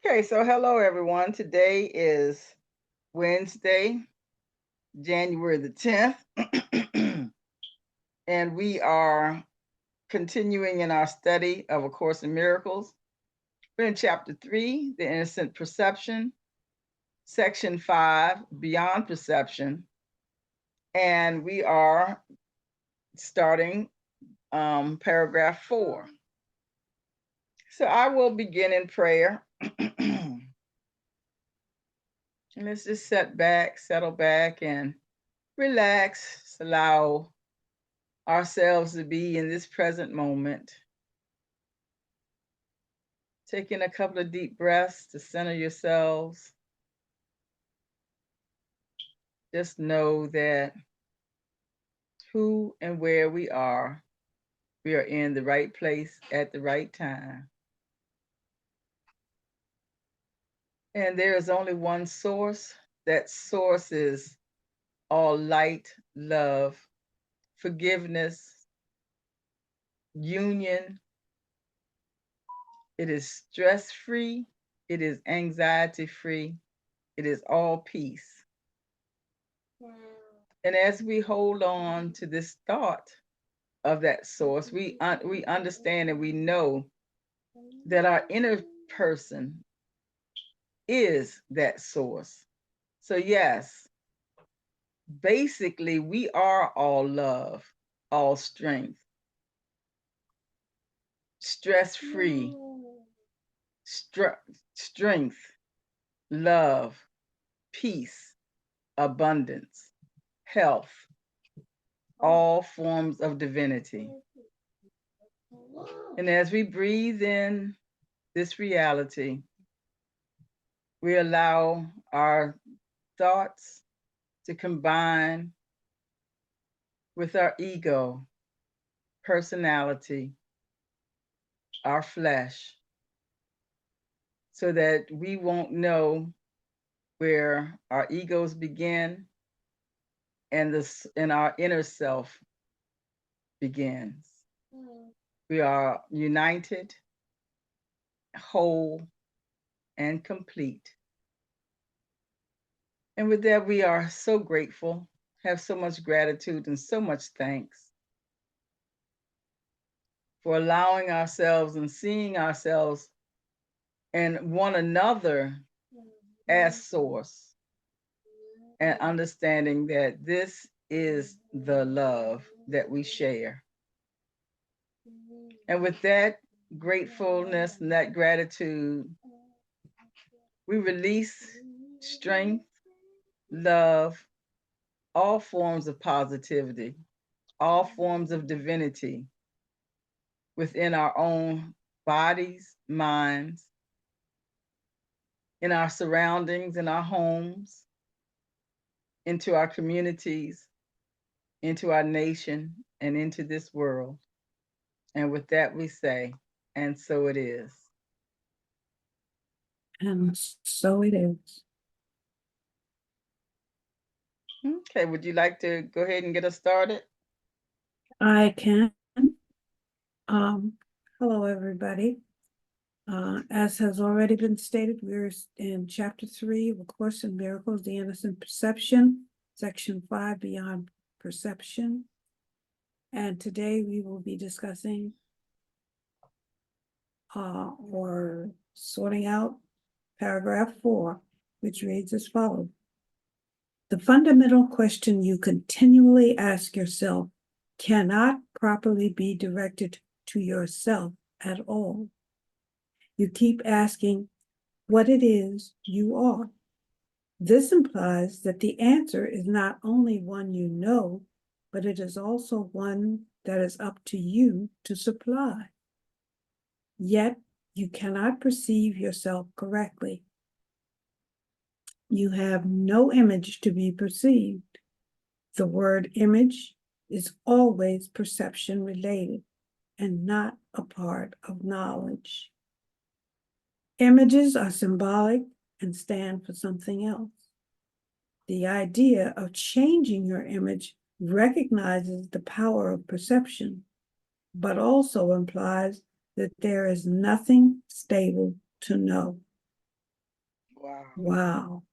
Okay, so hello everyone. Today is Wednesday, January the 10th, and we are continuing in our study of A Course in Miracles. We're in chapter 3, The Innocent Perception, section 5, Beyond Perception, and we are starting paragraph 4. So I will begin in prayer. And let's just settle back and relax, allow ourselves to be in this present moment. Taking a couple of deep breaths to center yourselves. Just know that who and where we are in the right place at the right time. And there is only one source. That source is all light, love, forgiveness, union. It is stress-free. It is anxiety-free. It is all peace. And as we hold on to this thought of that source, we understand and we know that our inner person is that source. So yes, basically we are all love, all strength, stress-free, strength, love, peace, abundance, health, all forms of divinity. And as we breathe in this reality, we allow our thoughts to combine with our ego, personality, our flesh, so that we won't know where our egos begin and our inner self begins. We are united, whole, and complete. And with that, we are so grateful, have so much gratitude and so much thanks for allowing ourselves and seeing ourselves and one another as source, and understanding that this is the love that we share. And with that gratefulness and that gratitude, we release strength, love, all forms of positivity, all forms of divinity within our own bodies, minds, in our surroundings, in our homes, into our communities, into our nation, and into this world. And with that, we say, and so it is. And so it is. Okay, would you like to go ahead and get us started? I can. Hello, everybody. As has already been stated, we're in chapter 3 of A Course in Miracles, The Innocent Perception, section 5, Beyond Perception. And today we will be discussing or sorting out paragraph 4, which reads as follows. The fundamental question you continually ask yourself cannot properly be directed to yourself at all. You keep asking what it is you are. This implies that the answer is not only one you know, but it is also one that is up to you to supply. Yet you cannot perceive yourself correctly. You have no image to be perceived. The word image is always perception related and not a part of knowledge. Images are symbolic and stand for something else. The idea of changing your image recognizes the power of perception, but also implies that there is nothing stable to know. Wow. Wow.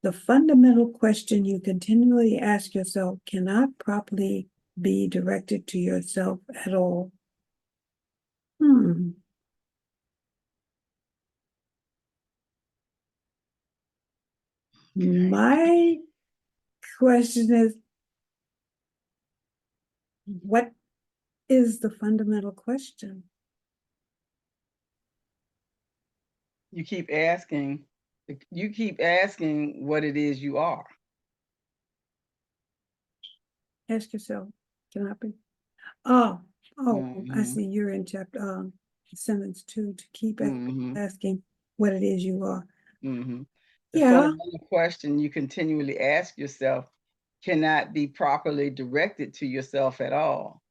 The fundamental question you continually ask yourself cannot properly be directed to yourself at all. My question is, what is the fundamental question? You keep asking what it is you are. Ask yourself, can I be? I Mhm. see you're in chapter, sentence 2, to keep Mhm. asking what it is you are. Mhm. The Yeah, fundamental question you continually ask yourself cannot be properly directed to yourself at all.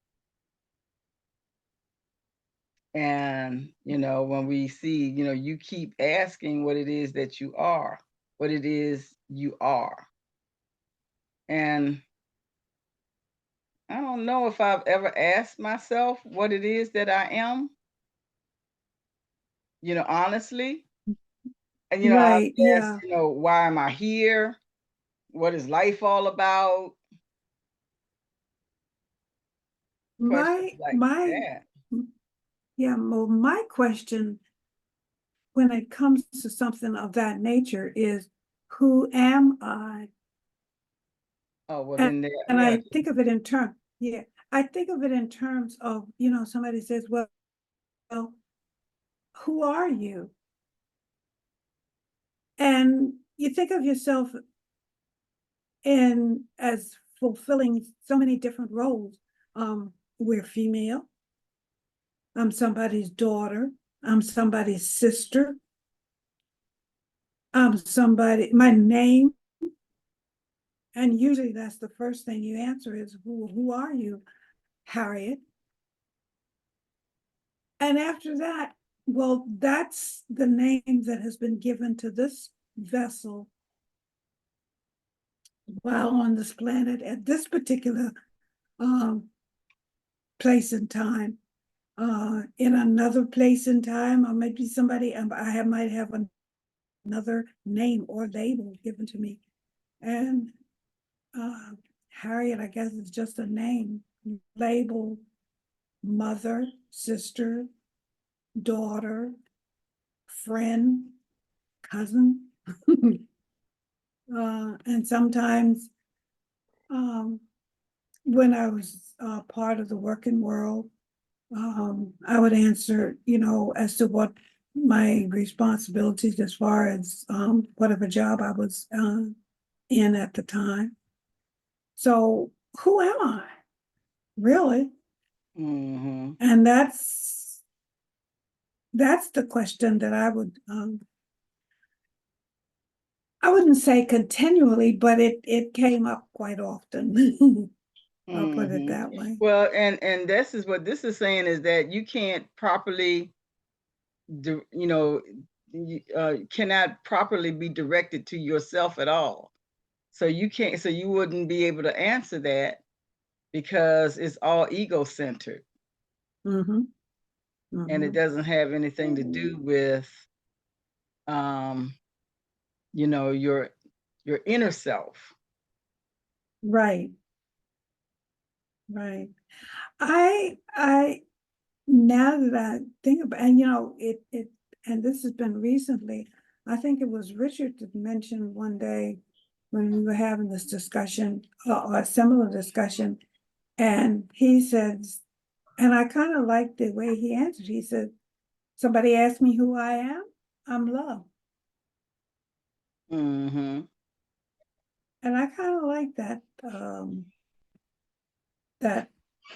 And, when we see, you keep asking what it is that you are, what it is you are. And I don't know if I've ever asked myself what it is that I am, honestly. And, I've right, asked, yeah. why am I here? What is life all about? Questions My, like my, that. yeah, well, my question when it comes to something of that nature is, who am I? Oh, well, And, then there, and yeah. I think of it in terms, yeah, I think of it in terms of, somebody says, well, who are you? And you think of yourself in as fulfilling so many different roles. We're female. I'm somebody's daughter. I'm somebody's sister. I'm somebody, my name. And usually that's the first thing you answer is, who are you, Harriet? And after that, well, that's the name that has been given to this vessel while on this planet at this particular place and time. In another place and time, or maybe somebody, might have another name or label given to me. And Harriet, I guess, is just a name, label, mother, sister, daughter, friend, cousin. And sometimes when I was part of the working world, I would answer, as to what my responsibilities as far as whatever job I was in at the time. So who am I, really? Mm-hmm. And that's the question that I wouldn't say continually, but it came up quite often. I'll put it Mm-hmm. that way. Well, and this is what this is saying is that you can't properly, cannot properly be directed to yourself at all. So you wouldn't be able to answer that because it's all ego-centered. Mm-hmm. And it Mm-hmm. doesn't have anything to do with, your inner self. Right. Right. I now that I think about, and and this has been recently, I think it was Richard that mentioned one day when we were having this discussion, or a similar discussion, and he says, and I kind of like the way he answered. He said, somebody asked me who I am, I'm love. Mm-hmm. And I kind of like that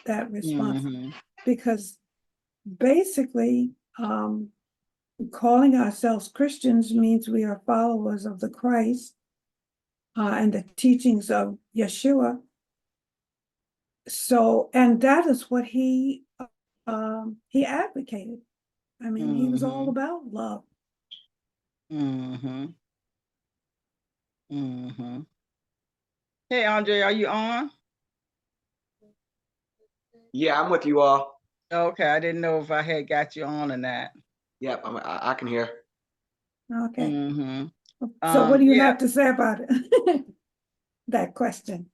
that response, Mm-hmm. because basically, calling ourselves Christians means we are followers of the Christ and the teachings of Yeshua. So, and that is what he advocated. I mean, he was all Mm-hmm. about love. Mm-hmm. Mm-hmm. Hey, Andre, are you on? Yeah, I'm with you all. Okay, I didn't know if I had got you on or not. Yep, I can hear. Okay, Mm-hmm. so what do you Yeah, have to say about it? That question.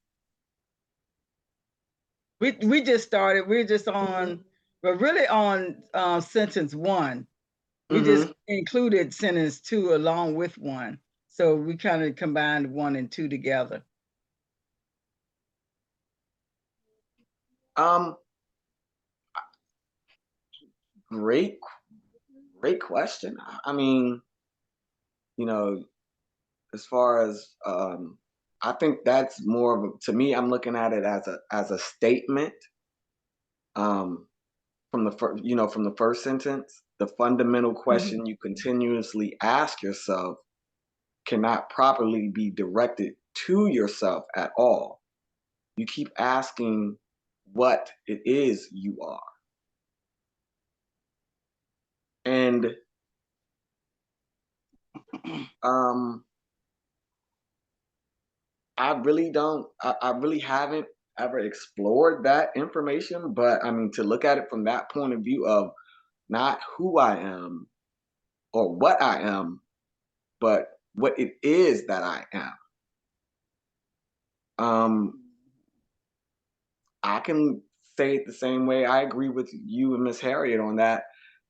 we just started. We're just on, we're really on sentence 1. We just included sentence 2 along with 1. So we kind of combined 1 and 2 together. Great question. I mean, you know, as far as I think that's more of a, to me, I'm looking at it as a statement. From the first, from the first sentence, the fundamental question you continuously ask yourself cannot properly be directed to yourself at all. You keep asking what it is you are. And I really don't, I really haven't ever explored that information, but I mean, to look at it from that point of view of not who I am or what I am, but what it is that I am. I can say it the same way. I agree with you and Miss Harriet on that.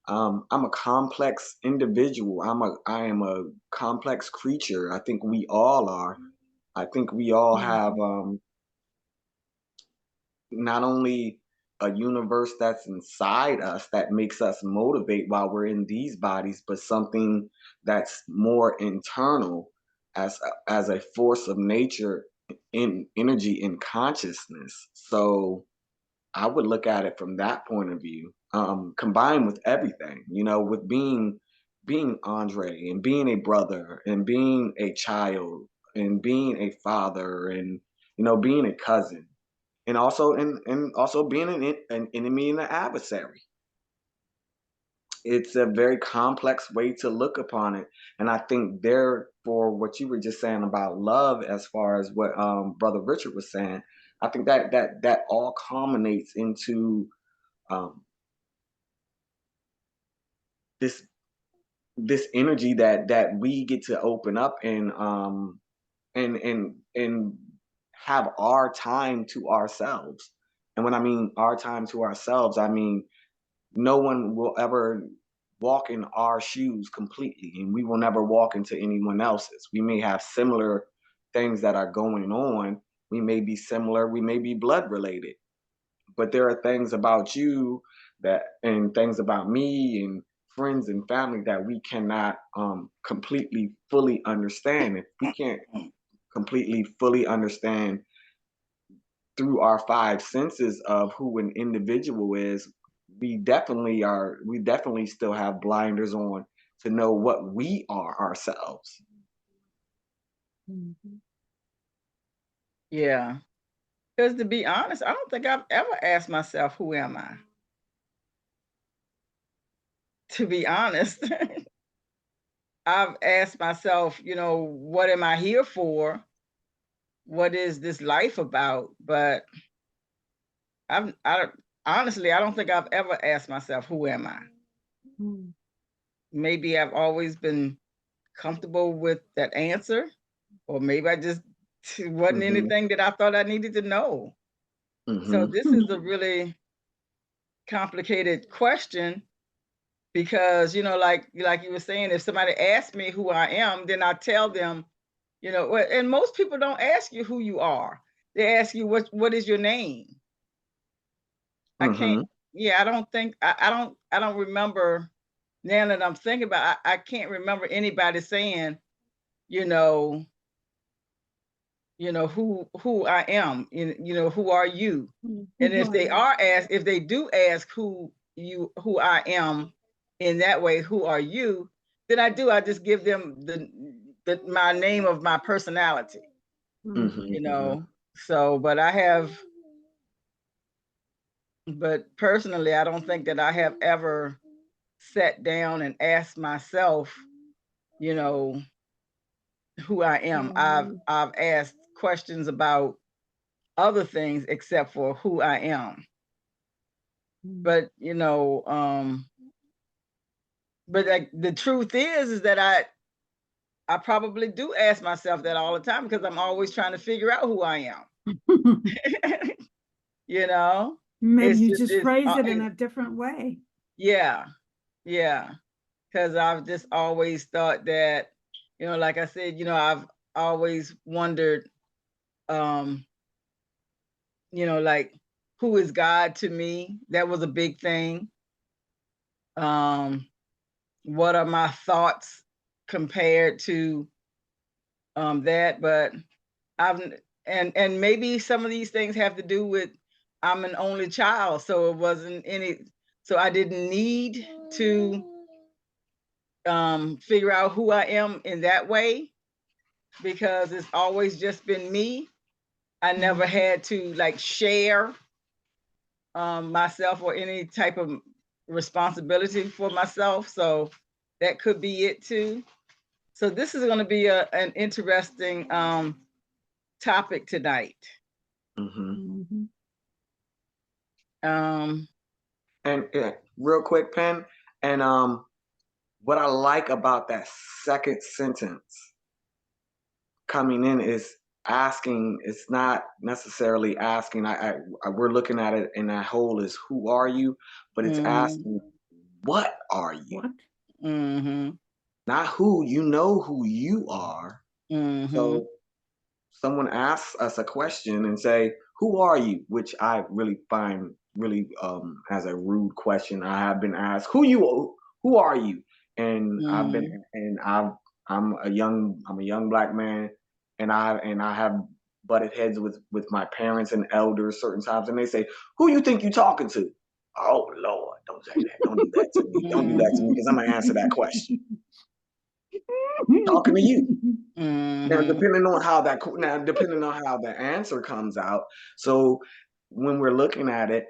I'm a complex individual. I am a complex creature. I think we all are. I think we all have not only a universe that's inside us that makes us motivate while we're in these bodies, but something that's more internal as a force of nature in energy and consciousness. So I would look at it from that point of view, combined with everything, with being Andre and being a brother and being a child and being a father and being a cousin and also being an enemy and an adversary. It's a very complex way to look upon it, and I think therefore what you were just saying about love, as far as what Brother Richard was saying, I think that all culminates into um, this this energy that we get to open up and have our time to ourselves. And when I mean our time to ourselves, I mean no one will ever walk in our shoes completely, and we will never walk into anyone else's. We may have similar things that are going on. We may be similar, we may be blood related, but there are things about you and things about me and friends and family that we cannot completely fully understand. If we can't completely fully understand through our five senses of who an individual is, we definitely still have blinders on to know what we are ourselves. Yeah. Because to be honest, I don't think I've ever asked myself, who am I? To be honest, I've asked myself, what am I here for? What is this life about? But honestly, I don't think I've ever asked myself, who am I? Maybe I've always been comfortable with that answer, or maybe I just wasn't anything that I thought I needed to know. So this is a really complicated question because, like you were saying, if somebody asks me who I am, then I tell them, and most people don't ask you who you are. They ask you what is your name. I can't. Yeah, I don't think I don't remember now that I'm thinking about. I can't remember anybody saying, you know, who I am. Who are you? And if they do ask who I am in that way, who are you? Then I just give them my name of my personality. So, but personally, I don't think that I have ever sat down and asked myself, who I am. I've asked questions about other things except for who I am. But but like the truth is that I probably do ask myself that all the time because I'm always trying to figure out who I am. You know, Maybe it's you just, just phrase it in a different way. yeah, yeah. Because I've just always thought that, like I said, I've always wondered, um, like, who is God to me? That was a big thing. What are my thoughts compared to that? But I've and maybe some of these things have to do with I'm an only child, so it wasn't any, so I didn't need to figure out who I am in that way because it's always just been me. I never had to like share myself or any type of responsibility for myself. So that could be it too. So this is going to be an interesting topic tonight. Mm-hmm. Um, And real quick, Pen, and what I like about that second sentence coming in is asking. It's not necessarily asking. We're looking at it in that whole is who are you, but it's asking what are you, What? not who. You know who you are. Mm-hmm. So someone asks us a question and say, "Who are you?" Which I really find really as a rude question. I have been asked, Who are you?" And I've been and I'm a young black man, and I have butted heads with my parents and elders certain times, and they say, "Who you think you talking to?" Oh Lord, don't say that. Don't do that to me. Don't do that to me because I'm gonna answer that question. Talking to you. Now, depending on how the answer comes out. So when we're looking at it,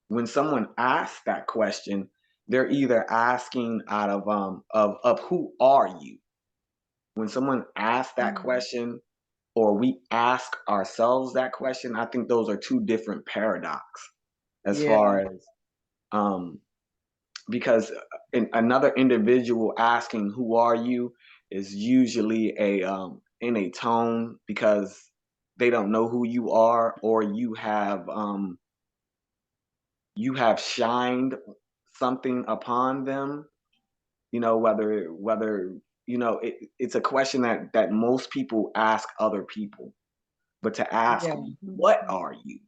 when someone asks that question, they're either asking out of who are you? When someone asks that question, or we ask ourselves that question, I think those are two different paradoxes as Yeah. far as because another individual asking who are you is usually in a tone because they don't know who you are, or you have shined something upon them, whether it's a question that most people ask other people, but to ask Yeah. what are you.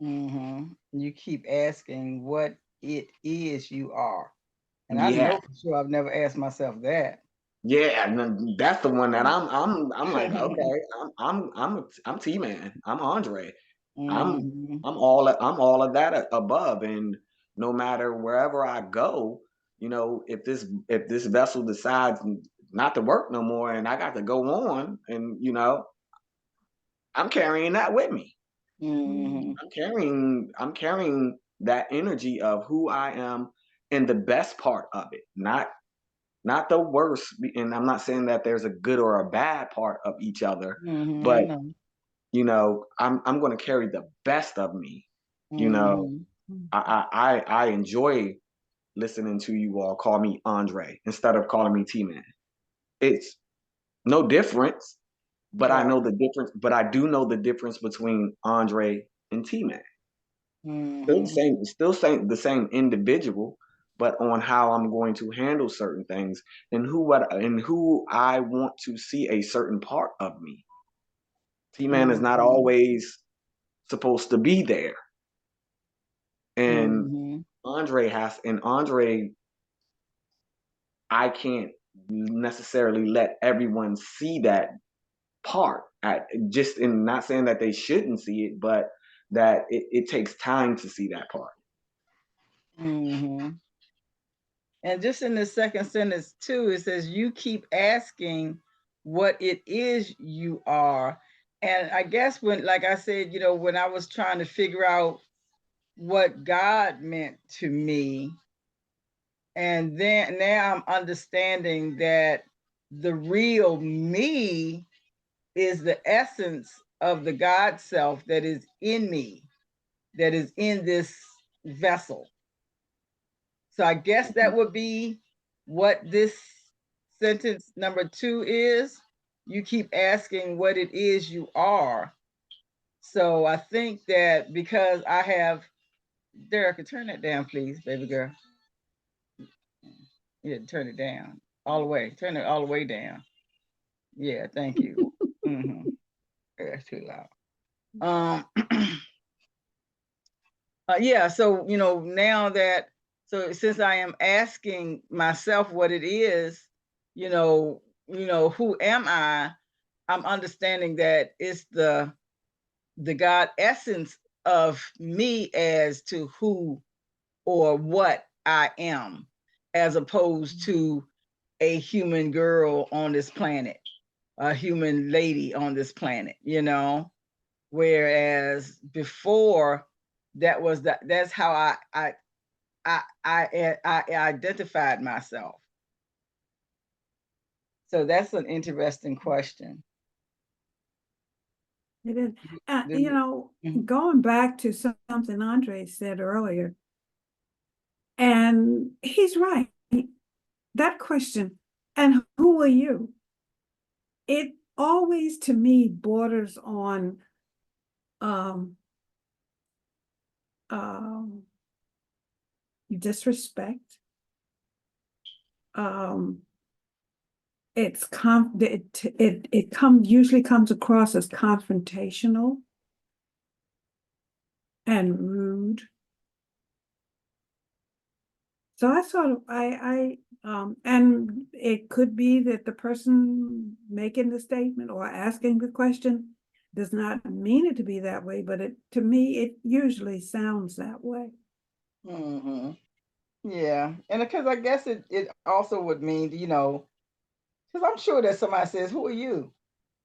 You keep asking what it is you are. And I Yeah. know for sure I've never asked myself that. Yeah, and then that's the one that I'm like, okay, I'm T-Man. I'm Andre. I'm Mhm. I'm all of that above. And no matter wherever I go, if this vessel decides not to work no more and I got to go on, and I'm carrying that with me. Mhm. I'm carrying that energy of who I am in the best part of it, not the worst. And I'm not saying that there's a good or a bad part of each other, I but know. I'm going to carry the best of me. You know, Mhm. I enjoy listening to you all call me Andre instead of calling me T-Man. It's no difference, but I Right. know the difference. But I do know the difference between Andre and T-Man. Mhm. Still the same individual, but on how I'm going to handle certain things, and who I want to see a certain part of me. T-Man is not Mhm. always supposed to be there. And Mhm. Andre, I can't necessarily let everyone see that part. Just in not saying that they shouldn't see it, but that it takes time to see that part. Mhm. And just in the second sentence too, it says you keep asking what it is you are. And I guess when, like I said, when I was trying to figure out what God meant to me, and then now I'm understanding that the real me is the essence of the God self that is in me, that is in this vessel. So I guess that would be what this sentence number 2 is, you keep asking what it is you are. So I think that because I have, Derek, turn that down, please, baby girl. Yeah, turn it down all the way. Turn it all the way down. Yeah, thank you. Mm-hmm. That's too loud. Yeah, so now that, so since I am asking myself what it is, who am I? I'm understanding that it's the God essence of me as to who or what I am, as opposed to a human girl on this planet, a human lady on this planet, whereas before that's how I identified myself. So that's an interesting question. It is. Going back to something Andre said earlier, and he's right. That question, and who are you? It always, to me, borders on disrespect. It usually comes across as confrontational and rude. So and it could be that the person making the statement or asking the question does not mean it to be that way, but to me, it usually sounds that way. Mm-hmm. Yeah, and because I guess it also would mean, because I'm sure that somebody says, "Who are you?"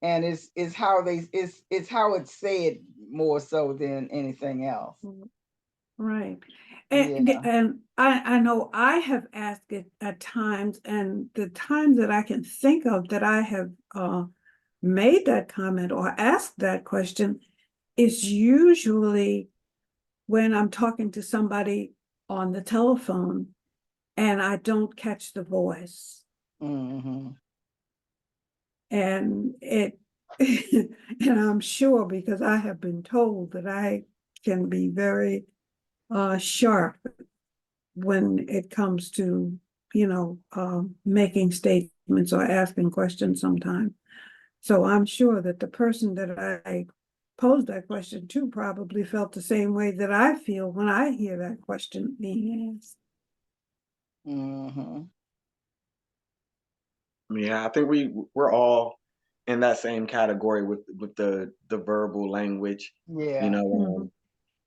and it's how it's how it's said more so than anything else. Right. And I know I have asked it at times, and the times that I can think of that I have made that comment or asked that question is usually when I'm talking to somebody on the telephone and I don't catch the voice. Mm-hmm. And and I'm sure, because I have been told that I can be very sharp when it comes to, making statements or asking questions sometimes. So I'm sure that the person that I posed that question to probably felt the same way that I feel when I hear that question being asked. Mm-hmm. Yeah, I think we're all in that same category with the verbal language. Yeah.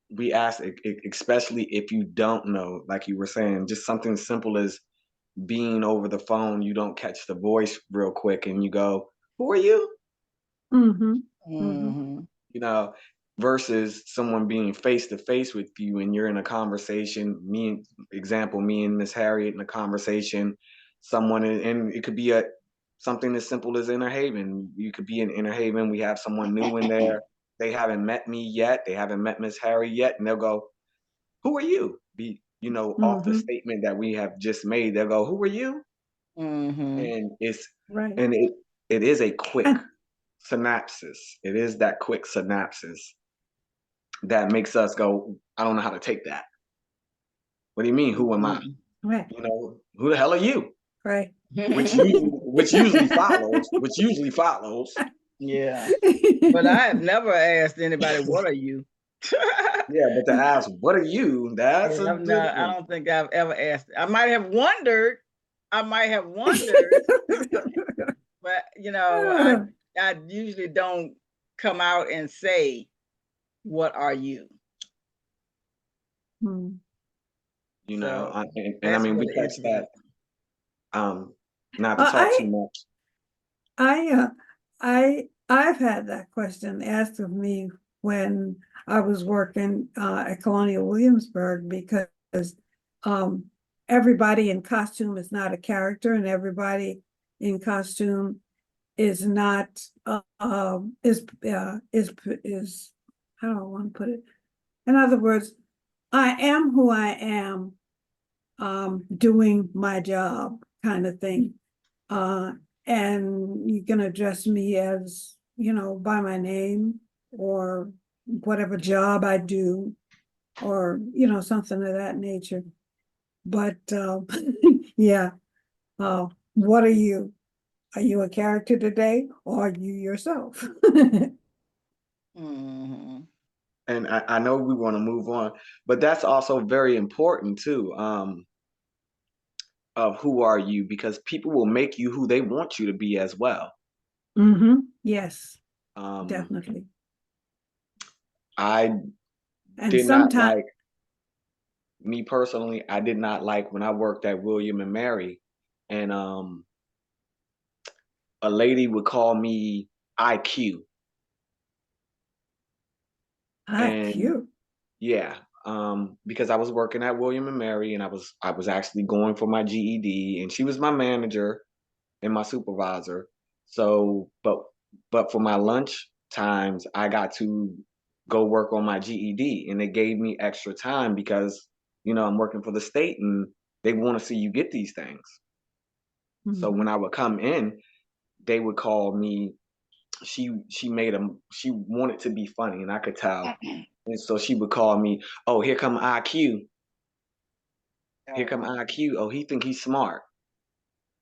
We ask, especially if you don't know, like you were saying, just something as simple as being over the phone, you don't catch the voice real quick and you go, "Who are you?" Mm-hmm. Mm-hmm. Versus someone being face to face with you and you're in a conversation, me and Miss Harriet in a conversation, and it could be something as simple as Inner Haven. You could be in Inner Haven, we have someone new in there. They haven't met me yet, they haven't met Miss Harriet yet, and they'll go, "Who are you?" Off the statement that we have just made, they'll go, "Who are you?" Mm-hmm. And Right. it is a quick And synapses. It is that quick synapses that makes us go, "I don't know how to take that." What do you mean, who am I? right, Who the hell are you? right. Which usually follows. Yeah. But I have never asked anybody, what are you? Yeah, but to ask, what are you? That's a I different. don't think I've ever asked. I might have wondered, but I usually don't come out and say, what are you? Hmm. So And I that's mean, we really catch interesting. that. Not to talk too much. I've had that question asked of me when I was working at Colonial Williamsburg, because everybody in costume is not a character, and everybody in costume is not is how do I want to put it? In other words, I am who I am doing my job. kind of thing. And you can address me as, by my name or whatever job I do, or, something of that nature. But, yeah, what are you? Are you a character today, or are you yourself? Mhm. And I know we want to move on, but that's also very important too. Of who are you, because people will make you who they want you to be as well. Yes, Um, definitely. I And did not sometimes, like, me personally, I did not like when I worked at William and Mary, and a lady would call me IQ, and IQ. yeah, because I was working at William and Mary, and I was actually going for my GED, and she was my manager and my supervisor. So, but for my lunch times, I got to go work on my GED, and they gave me extra time because I'm working for the state, and they want to see you get these things. So when Mhm. I would come in, they would call me. She wanted to be funny, and I could tell. And so she would call me, "Oh, here come IQ. Here come Oh, IQ. Oh, he think he's smart.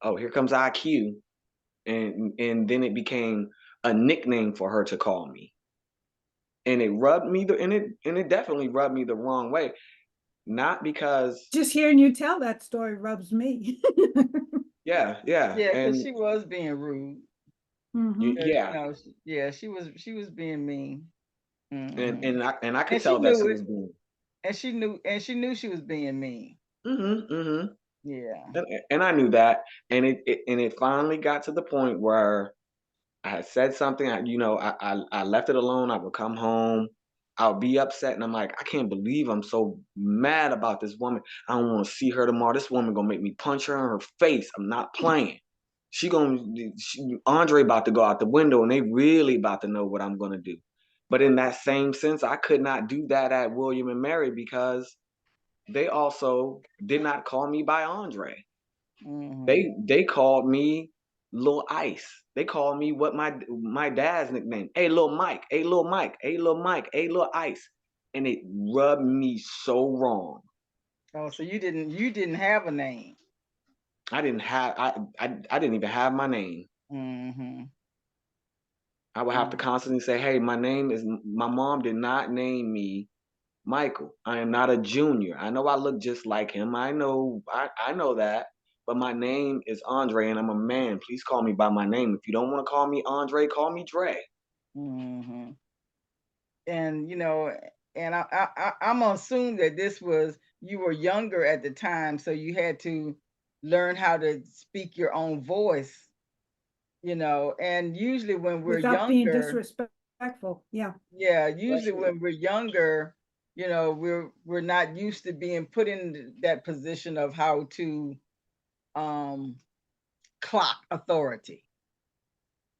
Oh, here comes IQ." And then it became a nickname for her to call me. And it definitely rubbed me the wrong way. Not because Just hearing you tell that story rubs me. yeah, yeah. yeah, because And she was being rude. Mhm. yeah. Yeah, she was being mean. And Hmm. and I could And she tell that she knew was it, being and she knew she was being mean. mm-hmm. Yeah. And I knew that. And it finally got to the point where I had said something, I left it alone. I would come home, I would be upset, and I'm like, I can't believe I'm so mad about this woman. I don't want to see her tomorrow. This woman gonna make me punch her in her face. I'm not playing. Andre about to go out the window, and they really about to know what I'm gonna do. But in that same sense, I could not do that at William and Mary because they also did not call me by Andre. Hmm. They called me Lil Ice. They called me what my dad's nickname. Hey Lil Mike, hey Lil Mike, hey Lil Mike, hey Lil Ice. And it rubbed me so wrong. Oh, so you didn't have a name. I didn't even have my name. Hmm. I would have to constantly say, hey, my mom did not name me Michael. I am not a junior. I know I look just like him. I know that. But my name is Andre and I'm a man. Please call me by my name. If you don't want to call me Andre, call me Dre. Hmm. And I'm gonna assume that this was you were younger at the time, so you had to learn how to speak your own voice. And usually when we're Without being younger, disrespectful. Yeah. yeah, Bless usually you. when we're younger, we're not used to being put in that position of how to um clock authority,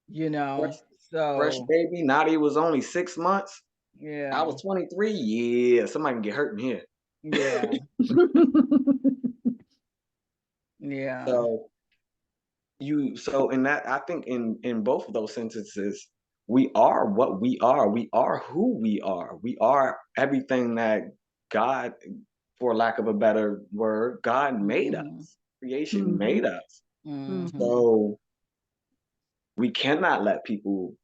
you Fresh, know. fresh So baby. Nadia was only 6 months. I yeah, was 23. Yeah, somebody can get hurt in here. yeah, yeah. So so in that, I think in both of those sentences, we are what we are. We are who we are. We are everything that God, for lack of a better word, God made Hmm. us. Creation made Mhm. us. Mhm. Hmm. So we cannot let people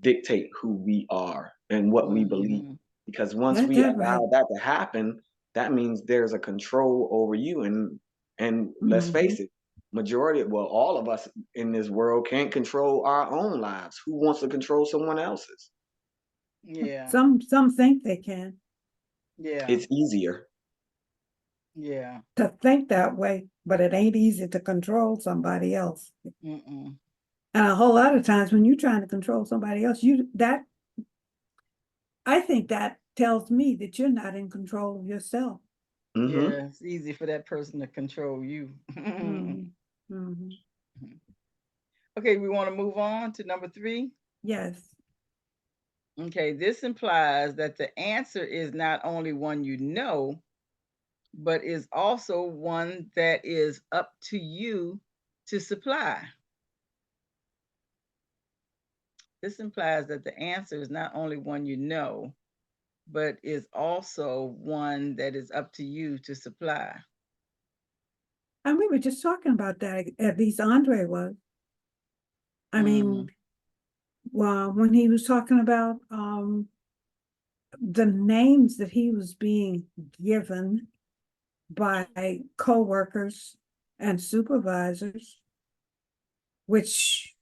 dictate who we are and what we believe. Hmm. Because once That's we that right. allow that to happen, that means there's a control over you. And let's Mhm. face it, all of us in this world can't control our own lives. Who wants to control someone else's? Yeah, Some think they can yeah, It's easier. yeah. to think that way, but it ain't easy to control somebody else. Mm-mm. And a whole lot of times when you're trying to control somebody else, I think that tells me that you're not in control of yourself. Hmm. Yeah, it's easy for that person to control you. Mhm. Mhm. Okay, we want to move on to number 3. Yes. Okay, this implies that the answer is not only one you know, but is also one that is up to you to supply. This implies that the answer is not only one you know, but is also one that is up to you to supply. And we were just talking about that, at least Andre was. I mean, well, when he was talking about the names that he was being given by coworkers and supervisors, which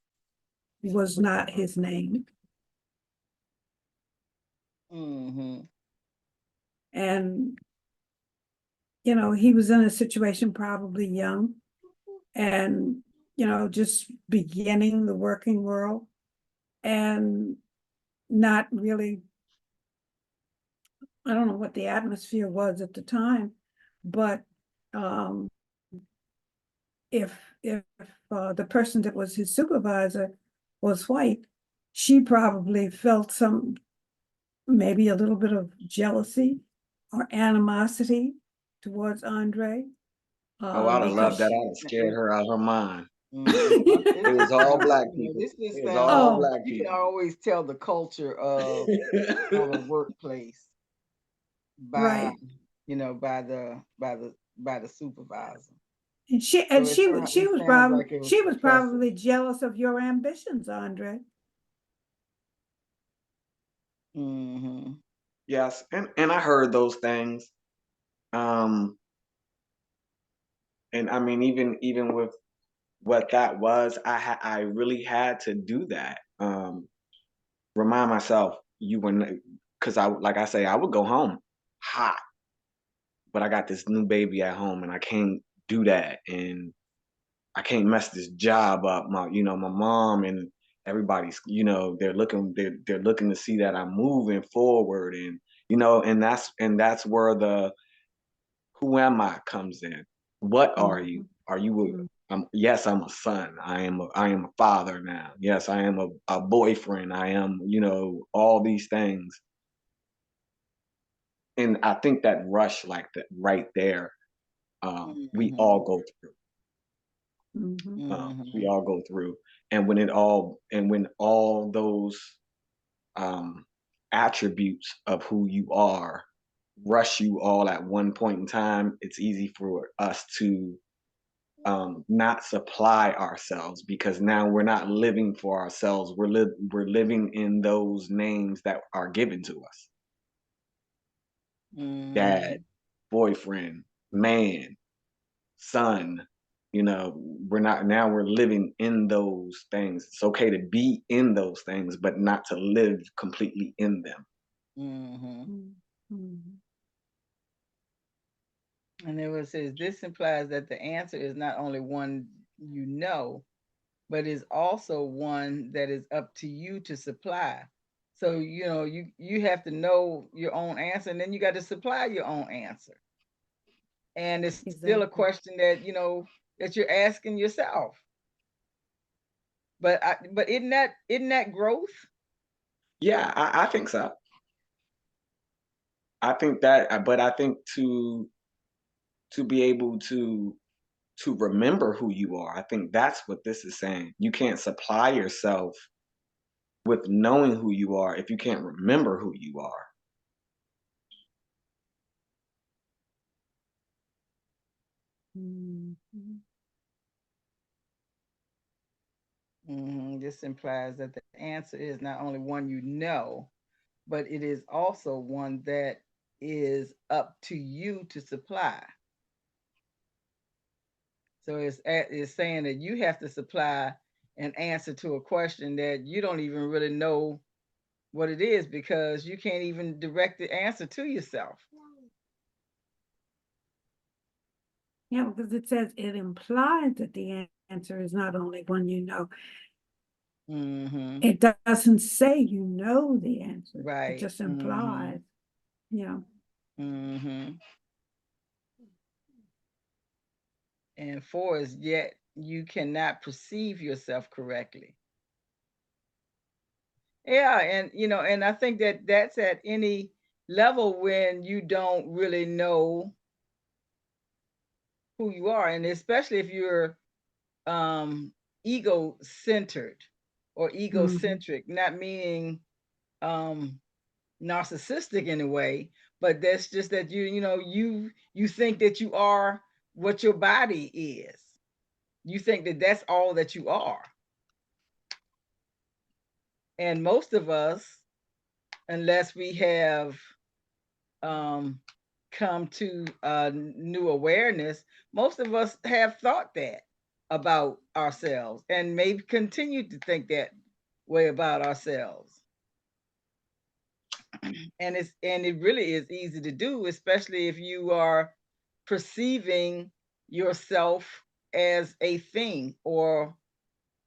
was not his name. And, you know, he was in a situation probably young and, you know, just beginning the working world and not really, I don't know what the atmosphere was at the time, but if the person that was his supervisor was white, she probably felt maybe a little bit of jealousy or animosity towards Andre. Oh, I'd have loved that. Because I'd have scared her out of her mind. It It was just all sounds, black you know, people. this just It was sounds, all Oh. black you can people. always tell the culture of a workplace by, right. you know, by the supervisor. And So it sounds like it was she was oppressive. probably jealous of your ambitions, Andre. Yes, and I heard those things. Um, and I mean, even with what that was, I really had to do that. Remind myself you were, because I like I say, I would go home hot, but I got this new baby at home, and I can't do that, and I can't mess this job up. My mom and everybody's, they're looking to see that I'm moving forward, and that's where the who am I comes in. What are you? Are you yes, I'm a son. I am a father now. Yes, I am a boyfriend. I am, all these things. And I think that rush like that right there, we all go through. We all go through. And when all those um attributes of who you are rush you all at one point in time, it's easy for us to not supply ourselves, because now we're not living for ourselves. We're living in those names that are given to us. Dad, boyfriend, man, son. We're living in those things. It's okay to be in those things, but not to live completely in them. And it says, this implies that the answer is not only one you know, but is also one that is up to you to supply. So, you have to know your own answer, and then you got to supply your own answer. And it's still a question that, that you're asking yourself. But isn't that growth? Yeah, I think so. I think that, but I think to be able to remember who you are, I think that's what this is saying. You can't supply yourself with knowing who you are if you can't remember who you are. This implies that the answer is not only one you know, but it is also one that is up to you to supply. So it's saying that you have to supply an answer to a question that you don't even really know what it is, because you can't even direct the answer to yourself. Yeah, because it says it implies that the answer is not only one you know. It doesn't say you know the answer. Right. It just implies. Yeah. And 4 is, yet you cannot perceive yourself correctly. Yeah, and I think that that's at any level when you don't really know who you are, and especially if you're ego-centered or egocentric, not meaning narcissistic in a way, but that's just that you think that you are what your body is. You think that that's all that you are. And most of us, unless we have come to new awareness, most of us have thought that about ourselves and may continue to think that way about ourselves. And it really is easy to do, especially if you are perceiving yourself as a thing or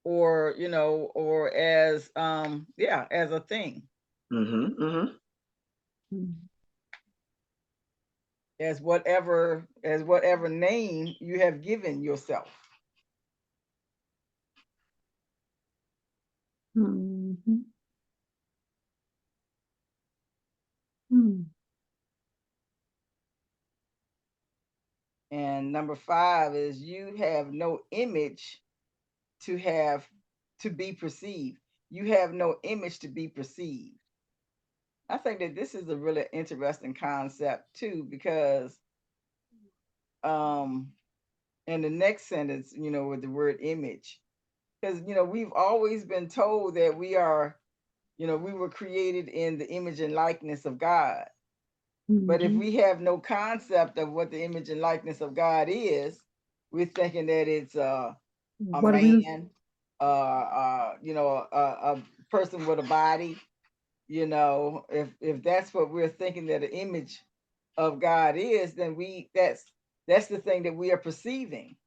as as a thing, as whatever name you have given yourself. Mhm. Mm. And number 5 is you have no image to be perceived. You have no image to be perceived. I think that this is a really interesting concept too, because in the next sentence, with the word image, because we've always been told that we were created in the image and likeness of God. But if Mhm. we have no concept of what the image and likeness of God is, we're thinking that it's a What are we? man, a person with a body. If that's what we're thinking that the image of God is, then that's the thing that we are perceiving.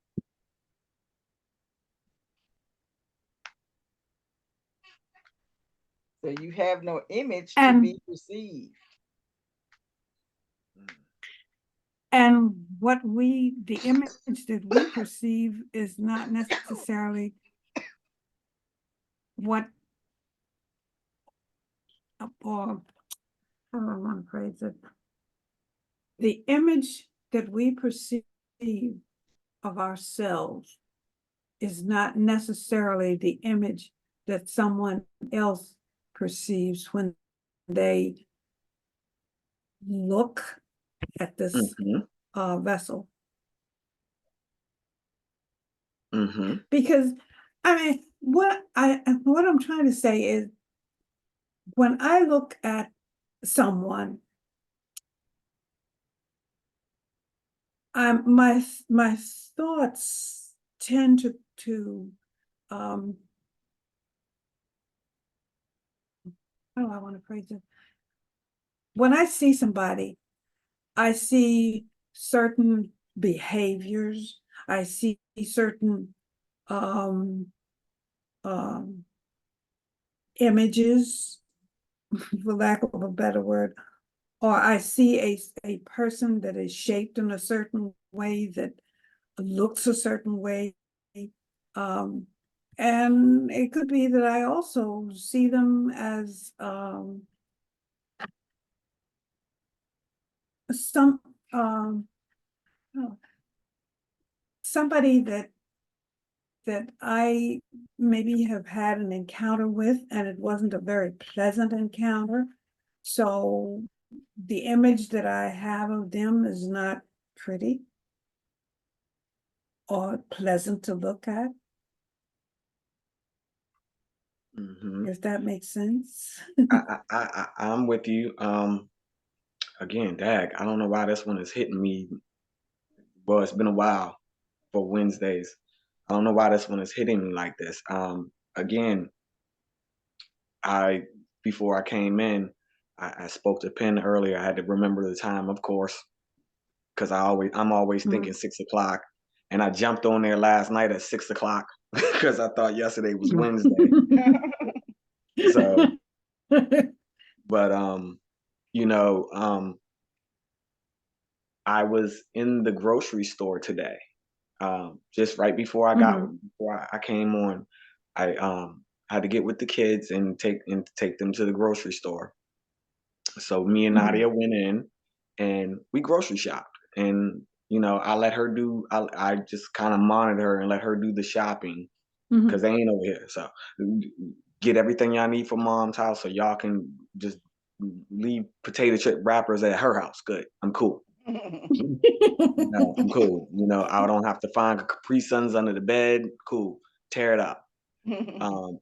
So you have no image to be perceived. And the image that we perceive is not necessarily what, or how do I want to phrase it? The image that we perceive of ourselves is not necessarily the image that someone else perceives when they look at this vessel. Because I mean, what I'm trying to say is, when I look at someone, my thoughts tend to how do I want to phrase it? When I see somebody, I see certain behaviors, I see certain um images, for lack of a better word, or I see a person that is shaped in a certain way, that looks a certain way. And it could be that I also see them as some oh, somebody that I maybe have had an encounter with, and it wasn't a very pleasant encounter. So the image that I have of them is not pretty or pleasant to look at. If that makes sense. I'm with you. Again, Dag, I don't know why this one is hitting me. Well, it's been a while for Wednesdays. I don't know why this one is hitting me like this. Again, before I came in, I spoke to Penn earlier. I had to remember the time, of course, because I'm always thinking 6 o'clock, and I jumped on there last night at 6 o'clock because I thought yesterday was Wednesday. So, but I was in the grocery store today. Just right before before I came on, I had to get with the kids and take them to the grocery store. So me and Nadia went in and we grocery shopped, and You know, I let her do. I just kind of monitor her and let her do the shopping Mhm. because they ain't over here. So get everything y'all need from mom's house, so y'all can just leave potato chip wrappers at her house. Good, I'm cool. No, I'm cool. You know, I don't have to find Capri Suns under the bed. Cool, tear it up. Um,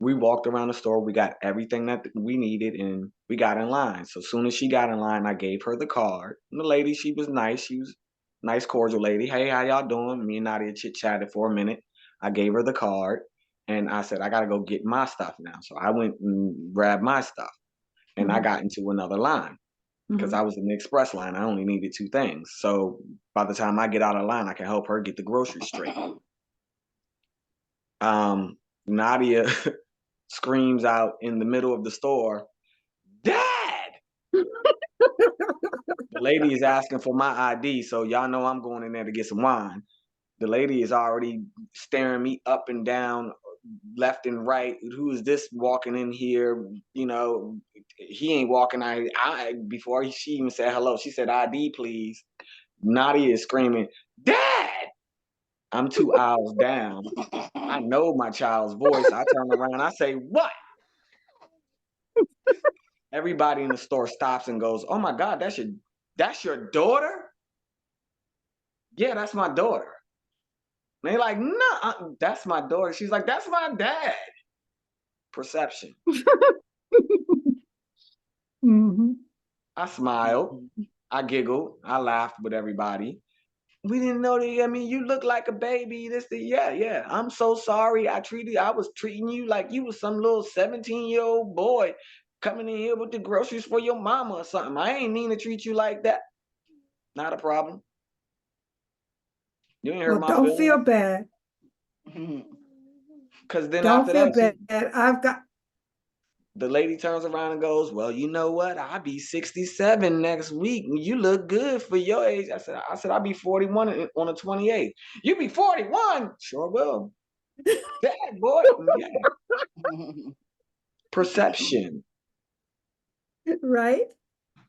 we walked around the store. We got everything that we needed, and we got in line. So as soon as she got in line, I gave her the card. And the lady, she was nice. She was a nice, cordial lady. Hey, how y'all doing? Me and Nadia chit chatted for a minute. I gave her the card, and I said I gotta go get my stuff now. So I went and grabbed my stuff, and I Mhm. got into another line because Mhm. I was in the express line. I only needed 2 things. So by the time I get out of line, I can help her get the groceries straight. Nadia screams out in the middle of the store, "Dad!" The lady is asking for my ID, so y'all know I'm going in there to get some wine. The lady is already staring me up and down, left and right. Who is this walking in here? You know, he ain't walking. Before she even said hello, she said ID, please. Nadia is screaming, "Dad!" I'm 2 aisles down. I know my child's voice. I turn around. I say, "What?" Everybody in the store stops and goes, "Oh my God, that's your daughter?" "Yeah, that's my daughter." And they like, "No, that's my daughter." She's like, "That's my dad." Perception. Mhm. I smiled. I giggled. I laughed with everybody. "We didn't know that. I mean, you look like a baby. Yeah, yeah. I'm so sorry. I was treating you like you was some little 17-year-old boy coming in here with the groceries for your mama or something. I ain't mean to treat you like that. Not a problem. You ain't hurt Well, my don't feel feelings." bad. Cause then Don't after feel that, bad. I've got the lady turns around and goes, "Well, you know what? I'll be 67 next week. You look good for your age." I said, "I'll be 41 on the 28th. You be 41? Sure will." That boy, yeah. Perception. right,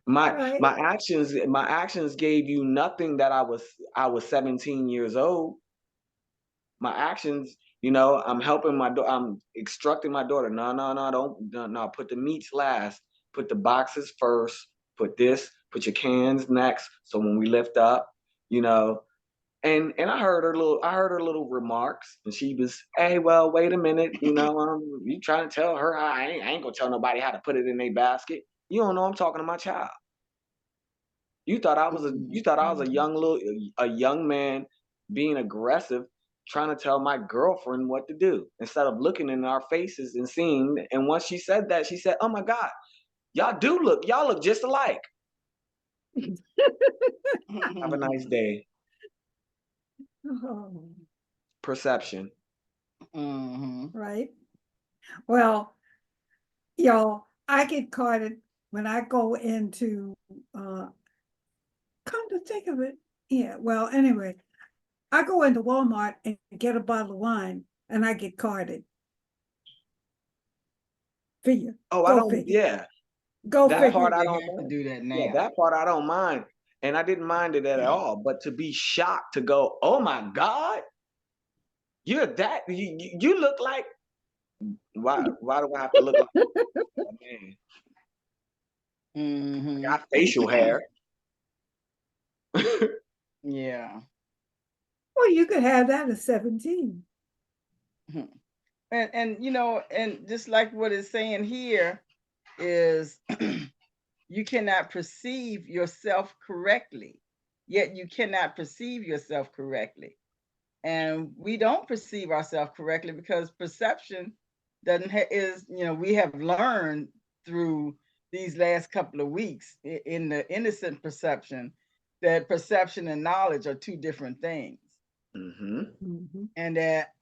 My right. my actions gave you nothing that I was 17 years old. My actions, I'm helping I'm instructing my daughter. No, no, no, don't, no, no, put the meats last, put the boxes first, put your cans next. So when we lift up, you know, and I heard her little remarks, and she was, "Hey, well, wait a minute, you trying to tell her how I ain't gonna tell nobody how to put it in their basket. You don't know I'm talking to my child. You thought I was a young man being aggressive, trying to tell my girlfriend what to do instead of looking in our faces and seeing. And once she said that, she said, "Oh my God, y'all look just alike. Have a nice day." Oh, Perception. right. Well, y'all, I get carded when I go into come to think of it. Yeah, well, anyway, I go into Walmart and get a bottle of wine and I get carded. Figure. Oh, I Go don't. figure. Yeah, Go that figure. part I You don't have to mind. do that Yeah, now. that part I don't mind, and I didn't mind it at all. But to be shocked, to go, "Oh my God, you're that. You look like." Why do I have to look like a man? I Mhm. got facial hair. Yeah. Well, you could have that at 17. Mhm. And just like what it's saying here is you cannot perceive yourself correctly, yet you cannot perceive yourself correctly. And we don't perceive ourselves correctly because perception doesn't is, we have learned through these last couple of weeks in the innocent perception that perception and knowledge are two different things. Hmm. Mhm. And that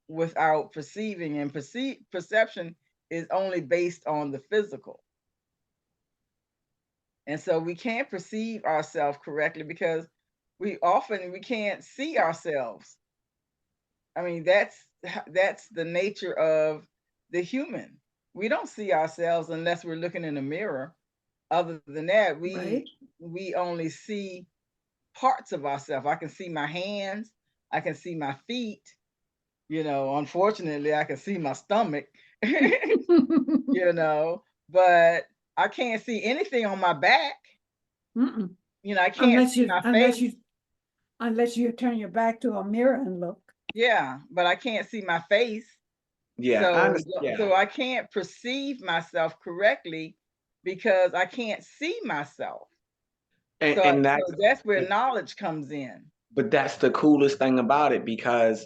without perceiving, and perception is only based on the physical. And so we can't perceive ourselves correctly because we can't see ourselves. I mean, that's the nature of the human. We don't see ourselves unless we're looking in a mirror other than that, Right. we only see parts of ourselves. I can see my hands, I can see my feet, you know, unfortunately, I can see my stomach, you know, but I can't see anything on my back. Mm-mm. You know, I can't see my face. Unless you turn your back to a mirror and look. Yeah, but I can't see my face. Yeah, I So understand. Yeah, so I can't perceive myself correctly because I can't see myself. and So that's that's where knowledge comes in. but that's the coolest thing about it because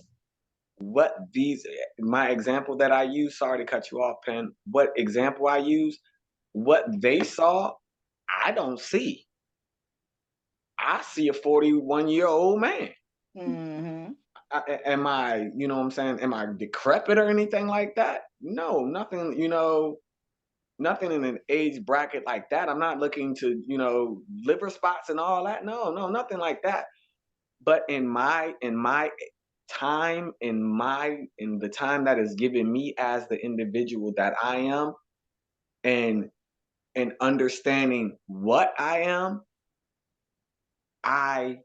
what these my example that I use, sorry to cut you off, Pen. What example I use, what they saw, I don't see. I see a 41-year-old man. Mhm. Am I, you know what I'm saying? Am I decrepit or anything like that? No, nothing, nothing in an age bracket like that. I'm not looking to, liver spots and all that. No, no, nothing like that. But in my time, in the time that is given me as the individual that I am, and understanding what I am, I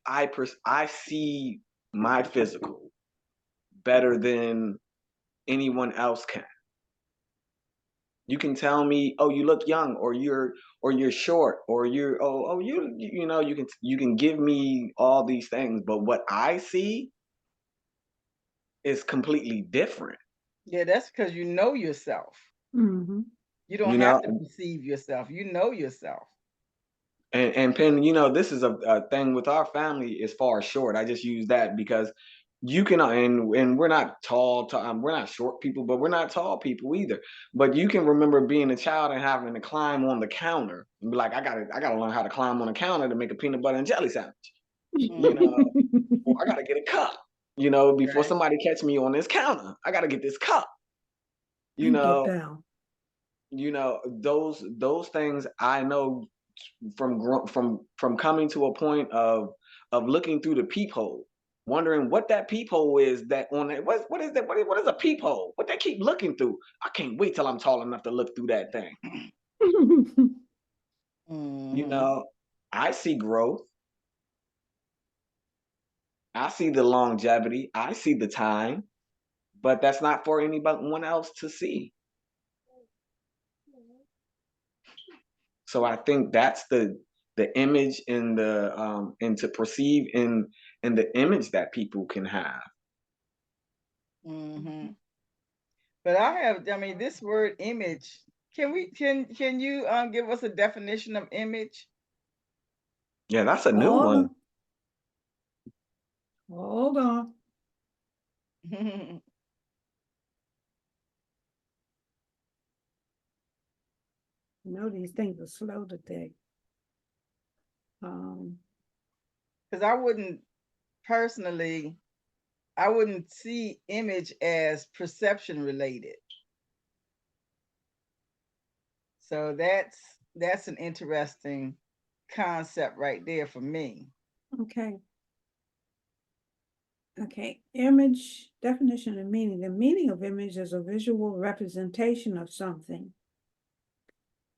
I see my physical better than anyone else can. You can tell me, "Oh, you look young," or you're short, or you're you can give me all these things, but what I see is completely different. Yeah, that's because you know yourself. Mhm. You don't You have know, to perceive yourself. You know yourself. and Penn, this is a thing with our family as far as short. I just use that because you can, and we're not we're not short people, but we're not tall people either. But you can remember being a child and having to climb on the counter and be like, I gotta learn how to climb on the counter to make a peanut butter and jelly sandwich. You know, Mhm. or I gotta get a cup. Before Right. somebody catch me on this counter, I gotta get this cup. You And get know, down. those things I know from coming to a point of looking through the peephole, wondering what that peephole is that on it. What is that? What is a peephole? What they keep looking through? I can't wait till I'm tall enough to look through that thing. You Mhm. know, I see growth. I see the longevity. I see the time, but that's not for anyone else to see. So I think that's the image and to perceive in the image that people can have. Mhm. But I mean, this word image, can you give us a definition of image? Yeah, that's a new Hold one. on. Hold on. You know these things are slow today. Um, Because personally, I wouldn't see image as perception related. So that's an interesting concept right there for me. okay. Okay. Image, definition and meaning. The meaning of image is a visual representation of something.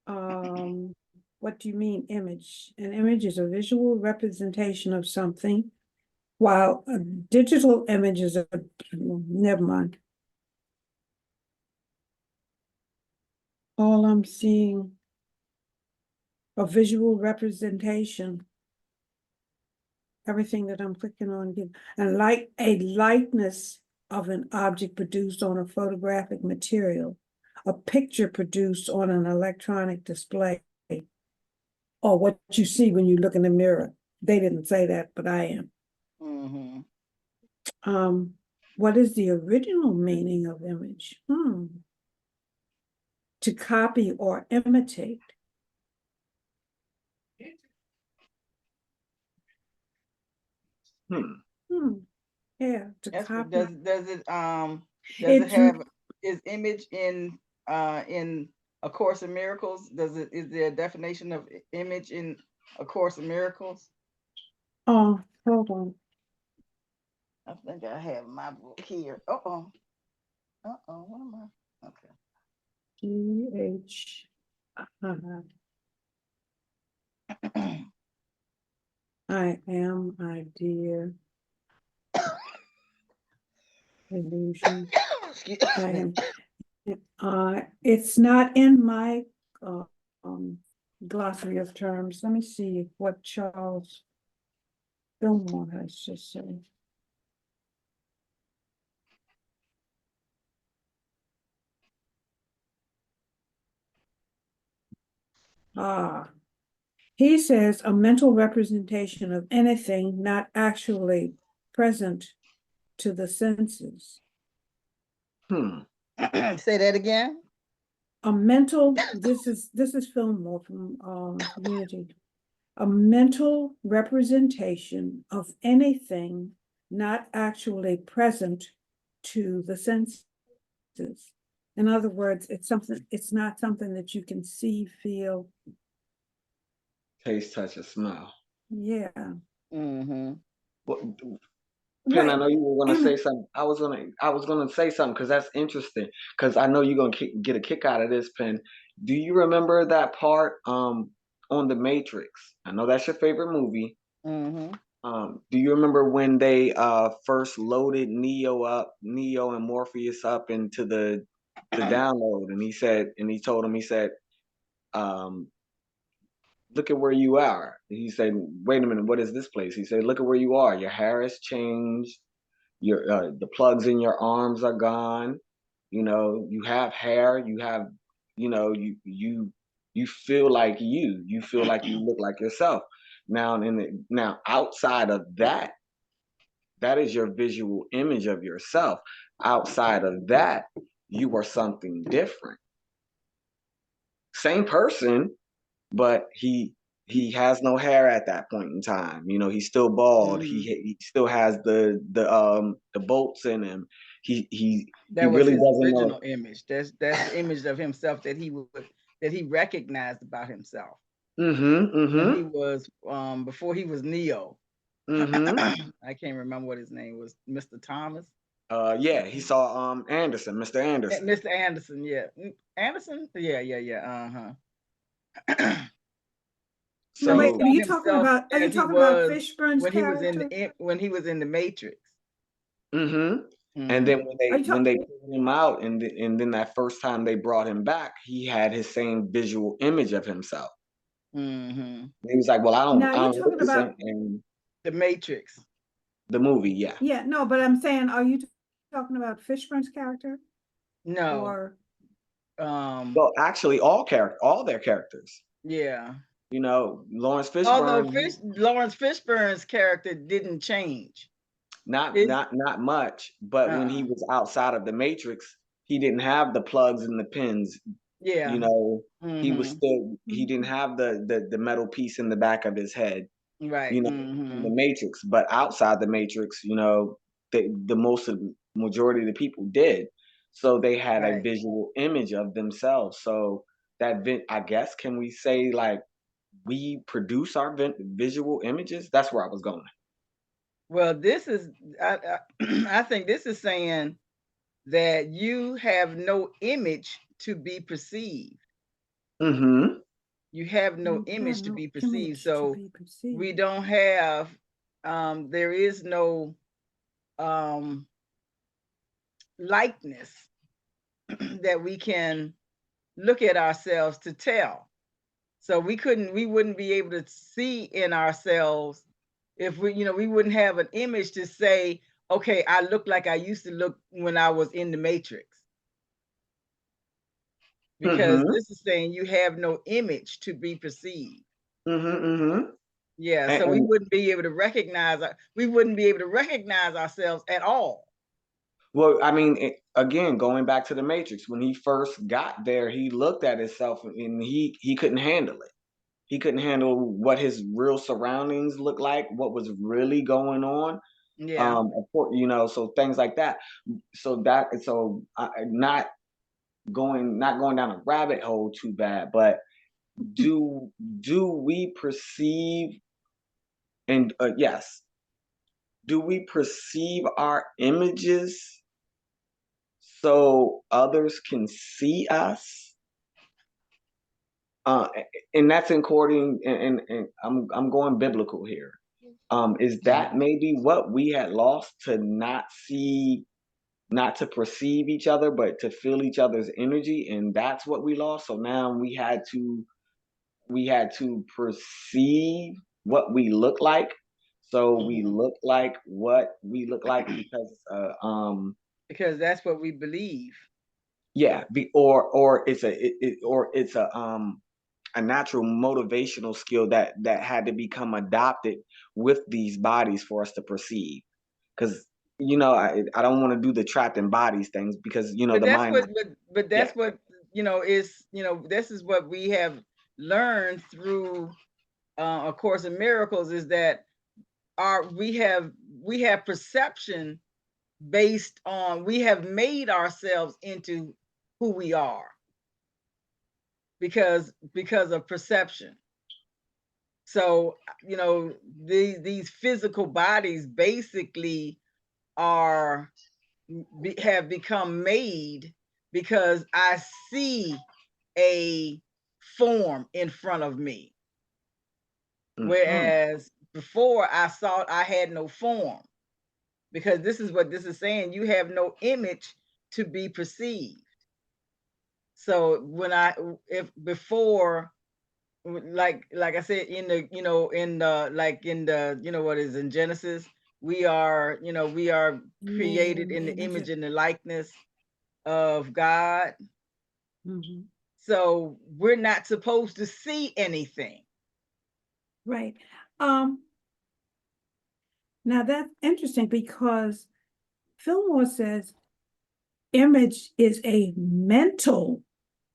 What do you mean image? An image is a visual representation of something, while a digital image is a, never mind. All I'm seeing, a visual representation. Everything that I'm clicking on, and like a likeness of an object produced on a photographic material, a picture produced on an electronic display, or what you see when you look in the mirror. They didn't say that, but I am. Mhm. What is the original meaning of image? To copy or imitate. Hmm. Yeah, to That's what copy. does it It's have is image in A Course in Miracles? Is there a definition of image in A Course in Miracles? oh, hold on. I think I have my book here. Uh-oh. Uh-oh, what am I? Okay. GH. I am idea. Illusion. Excuse I me. am. It's not in my glossary of terms. Let me see what Charles Fillmore has to say. He says a mental representation of anything not actually present to the senses. Say that again. A mental, this is Fillmore from Unity. A mental representation of anything not actually present to the senses. In other words, it's not something that you can see, feel. Taste, touch, or smell. Yeah. Mm-hmm. What, Pen, I Right. know you were gonna say something. I was gonna say something because that's interesting. Because I know you're gonna get a kick out of this, Pen. Do you remember that part on The Matrix? I know that's your favorite movie. Mm-hmm. Do you remember when they first loaded Neo and Morpheus up into the download, and he told him, he said, look at where you are. He said, wait a minute, what is this place? He said, look at where you are. Your hair has changed. Your the plugs in your arms are gone. You know, you have hair. You have, you know, you feel like you feel like you look like yourself. Now outside of that, that is your visual image of yourself. Outside of that, you are something different. Same person, but he has no hair at that point in time. You know, he's still bald. Mm-hmm. He still has the bolts in him. He That was really his doesn't original know. image. That's the image of himself that he recognized about himself when he was before he was Neo. I can't remember what his name was. Mr. Thomas. Yeah, he saw Anderson, Mr. Anderson. Mr. Anderson, yeah. Anderson? Yeah. Uh-huh. No, So he wait, So saw are you talking himself about, as he was Fishburne's character? when he was in the Matrix. and then Mm-hmm. Are you when talking? they pulled him out, and then that first time they brought him back, he had his same visual image of himself. Mm-hmm. He was like, "Well, Now I you're don't look talking the same." about, And The Matrix. the movie, yeah. yeah, no, but I'm saying, are you talking about Fishburne's character No. or? Well, actually, all their characters. Yeah. You know, Lawrence Although Fishburne, Lawrence Fishburne's character didn't change. His, not much, but when he was outside of the Matrix, he didn't have the plugs and the pins. You yeah. know, he was Mm-hmm. still he didn't have the metal piece in the back of his head. Right. You know, in Mm-hmm. the Matrix, but outside the Matrix, you know, the majority of the people did. So they had a Right. visual image of themselves. So I guess, can we say, like, we produce our visual images? That's where I was going. Well, this is I think this is saying that you have no image to be perceived. Mm-hmm. You have no You have image to no be perceived. image to So be we perceived. don't have there is no um likeness that we can look at ourselves to tell. So we wouldn't be able to see in ourselves if we wouldn't have an image to say, okay, I look like I used to look when I was in the Matrix. Because Mm-hmm. this is saying you have no image to be perceived. Mm-hmm. Mm-hmm. Yeah, so And we wouldn't be able to recognize ourselves at all. well, I mean, again, going back to the Matrix, when he first got there, he looked at himself and he couldn't handle it. He couldn't handle what his real surroundings looked like, what was really going on. Yeah. Of course, you know, so things like that. Not going down a rabbit hole too bad, but do we perceive, and yes, do we perceive our images so others can see us? And that's according, and I'm going biblical here. Is that maybe what we had lost, to not see, not to perceive each other, but to feel each other's energy, and that's what we lost. So now we had to perceive what we look like. So we Mhm. look like what we look like because Because that's what we believe. yeah, or it's or it's a natural motivational skill that had to become adopted with these bodies for us to perceive. Because I don't want to do the trapped in bodies things, because But the that's mind. what, but Yeah. that's what, is, this is what we have learned through A Course in Miracles, is that we have perception based on, we have made ourselves into who we are because of perception. So, these physical bodies basically are have become made because I see a form in front of me. Mhm. Whereas before I thought I had no form, because this is what this is saying. You have no image to be perceived. So if before, like I said, in the, in the, like in the, what is in Genesis, we are Made created in in the the image image of. and the likeness of God. Mhm. So we're not supposed to see anything. Right. Um, Now that's interesting because Fillmore says image is a mental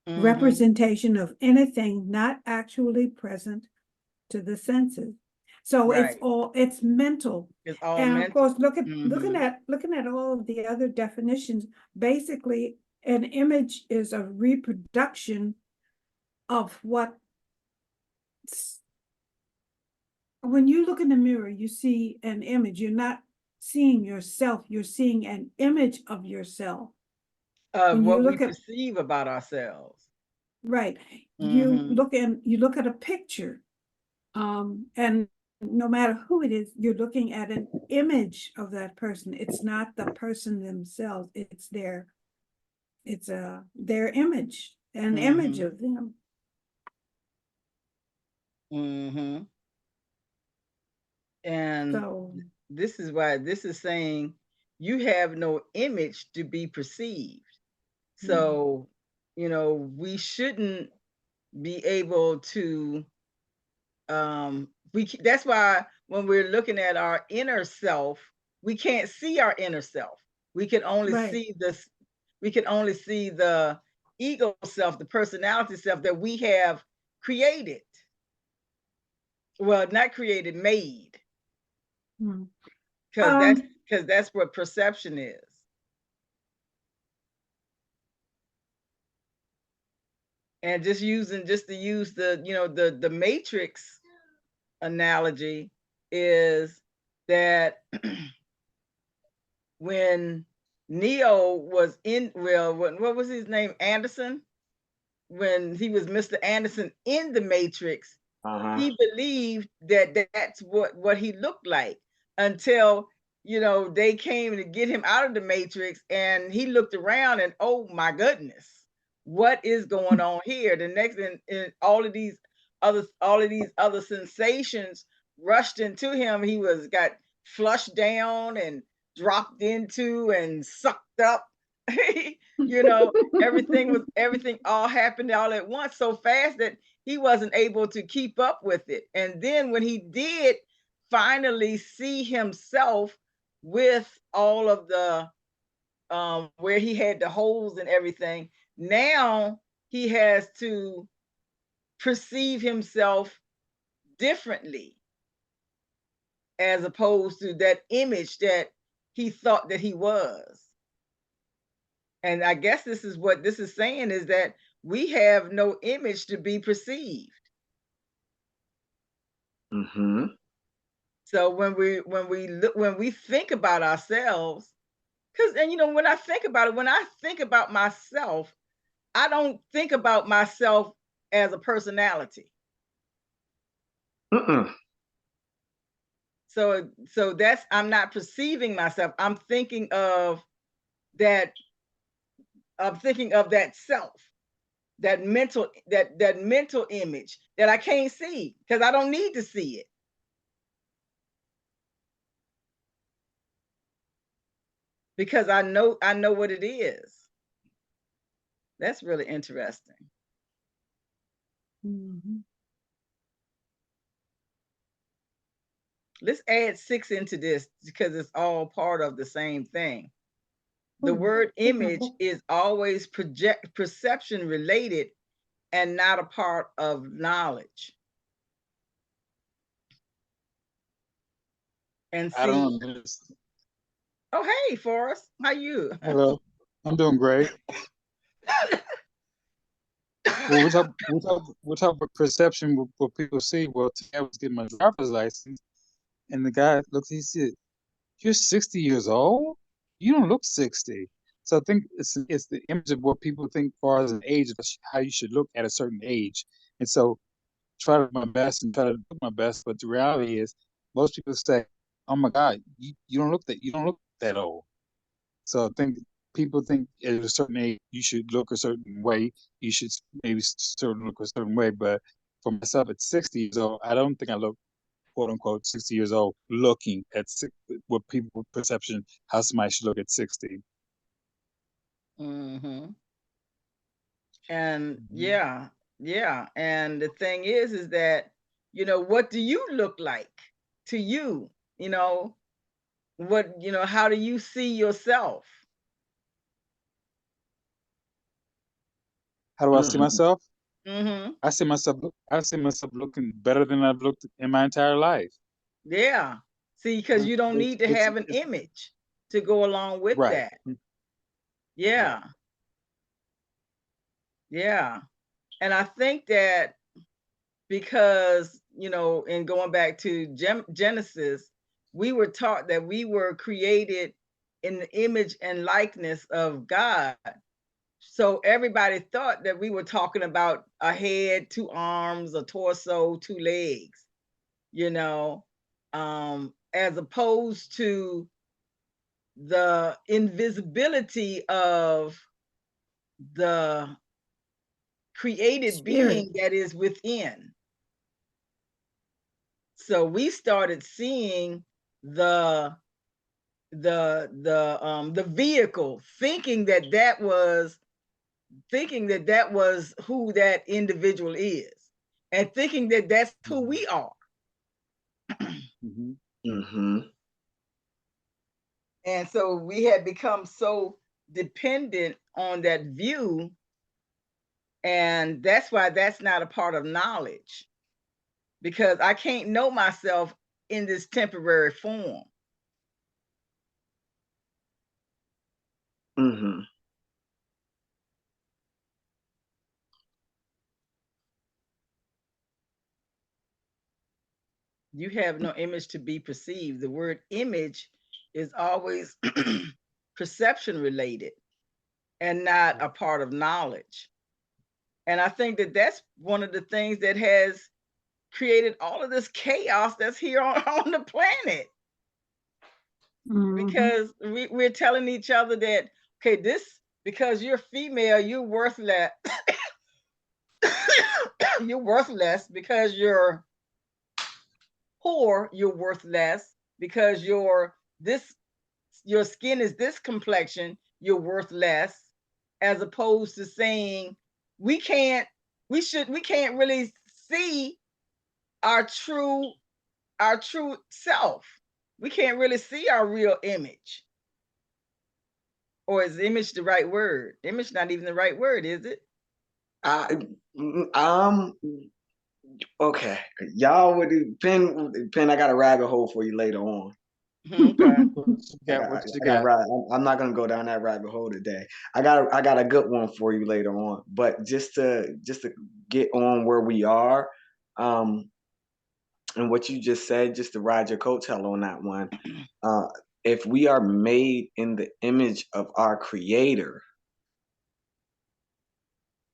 Hmm. representation of anything not actually present to the senses. So Right. it's mental. It's all And of course, mental. Hmm. looking at all of the other definitions, basically an image is a reproduction of what, when you look in the mirror, you see an image. You're not seeing yourself, you're seeing an image of yourself. Of When you what we look at, perceive about ourselves. right, Hmm. you look at a picture, and no matter who it is, you're looking at an image of that person. It's not the person themselves, it's their image, an image Hmm. of them. Hmm. And So, this is why this is saying you have no image to be perceived. mm, So, we shouldn't be able to, that's why when we're looking at our inner self, we can't see our inner self. We can only right. see this, we can only see the ego self, the personality self that we have created. Well, not created, made, Mm. because that's Um, because that's what perception is. And just to use the, the matrix analogy, is that when Neo was in, well, what was his name? Anderson. When he was Mr. Anderson in the Matrix, Uh-huh. he believed that that's what he looked like, until, they came to get him out of the Matrix, and he looked around and, oh my goodness, what is going on here? The next, in all of these other sensations rushed into him. He got flushed down and dropped into and sucked up. you know everything all happened all at once, so fast that he wasn't able to keep up with it. And then when he did finally see himself with all of the, where he had the holes and everything, now he has to perceive himself differently, as opposed to that image that he thought that he was. And I guess this is what this is saying, is that we have no image to be perceived. Mhm. So when we think about ourselves, because, and when I think about it, when I think about myself, I don't think about myself as a personality. Mm-mm. So that's, I'm not perceiving myself. I'm thinking of that. I'm thinking of that self, that mental image that I can't see because I don't need to see it. Because I know what it is. That's really interesting. Mhm. Let's add 6 into this because it's all part of the same thing. The Oh, word good image number. is always perception related and not a part of knowledge. And I see, don't understand. oh hey, Forrest, how you? Hello, I'm doing great. Well, we're talking about perception, what people see. Well, today I was getting my driver's license, and the guy looked, he said, "You're 60 years old? You don't look 60." So I think it's the image of what people think far as an age, of how you should look at a certain age. And so try to do my best and try to look my best, but the reality is most people say, "Oh my God, you don't look that old." So I think people think at a certain age you should look a certain way. You should maybe look a certain way. But for myself at 60 years old, I don't think I look quote unquote 60 years old looking at what people perception how somebody should look at 60. Mm-hmm. And Mhm. yeah. And the thing is that, what do you look like to you? You know, how do you see yourself? How do I see Mhm. myself? Mm-hmm. I see myself looking better than I've looked in my entire life. Yeah. See, because you don't need to have an It's image to go along with right. that. Right. Yeah. Yeah. And I think that because, in going back to Genesis, we were taught that we were created in the image and likeness of God. So everybody thought that we were talking about a head, 2 arms, a torso, 2 legs, as opposed to the invisibility of the created Spirit. being that is within. So we started seeing the the vehicle, thinking that that was who that individual is, and thinking that that's who we are. Mhm. Mhm. And so we had become so dependent on that view, and that's why that's not a part of knowledge, because I can't know myself in this temporary form. Mhm. You have no image to be perceived. The word image is always perception related and not a part of knowledge. And I think that that's one of the things that has created all of this chaos that's here on, on the planet, Mhm. because we're telling each other that, okay, this, because you're female, you're worthless. You're worthless because you're poor, you're worthless because this your skin is this complexion, you're worth less, as opposed to saying we can't really see our true self. We can't really see our real image. Or is image the right word? Image not even the right word, is it? I um okay. Y'all would Pen. I got a rabbit hole for you later on. Okay. What you got? What you I got got? right. I'm not gonna go down that rabbit hole today. I got a good one for you later on. But just to get on where we are, um, and what you just said, just to ride your coattail on that one. Uh, if we are made in the image of our Creator,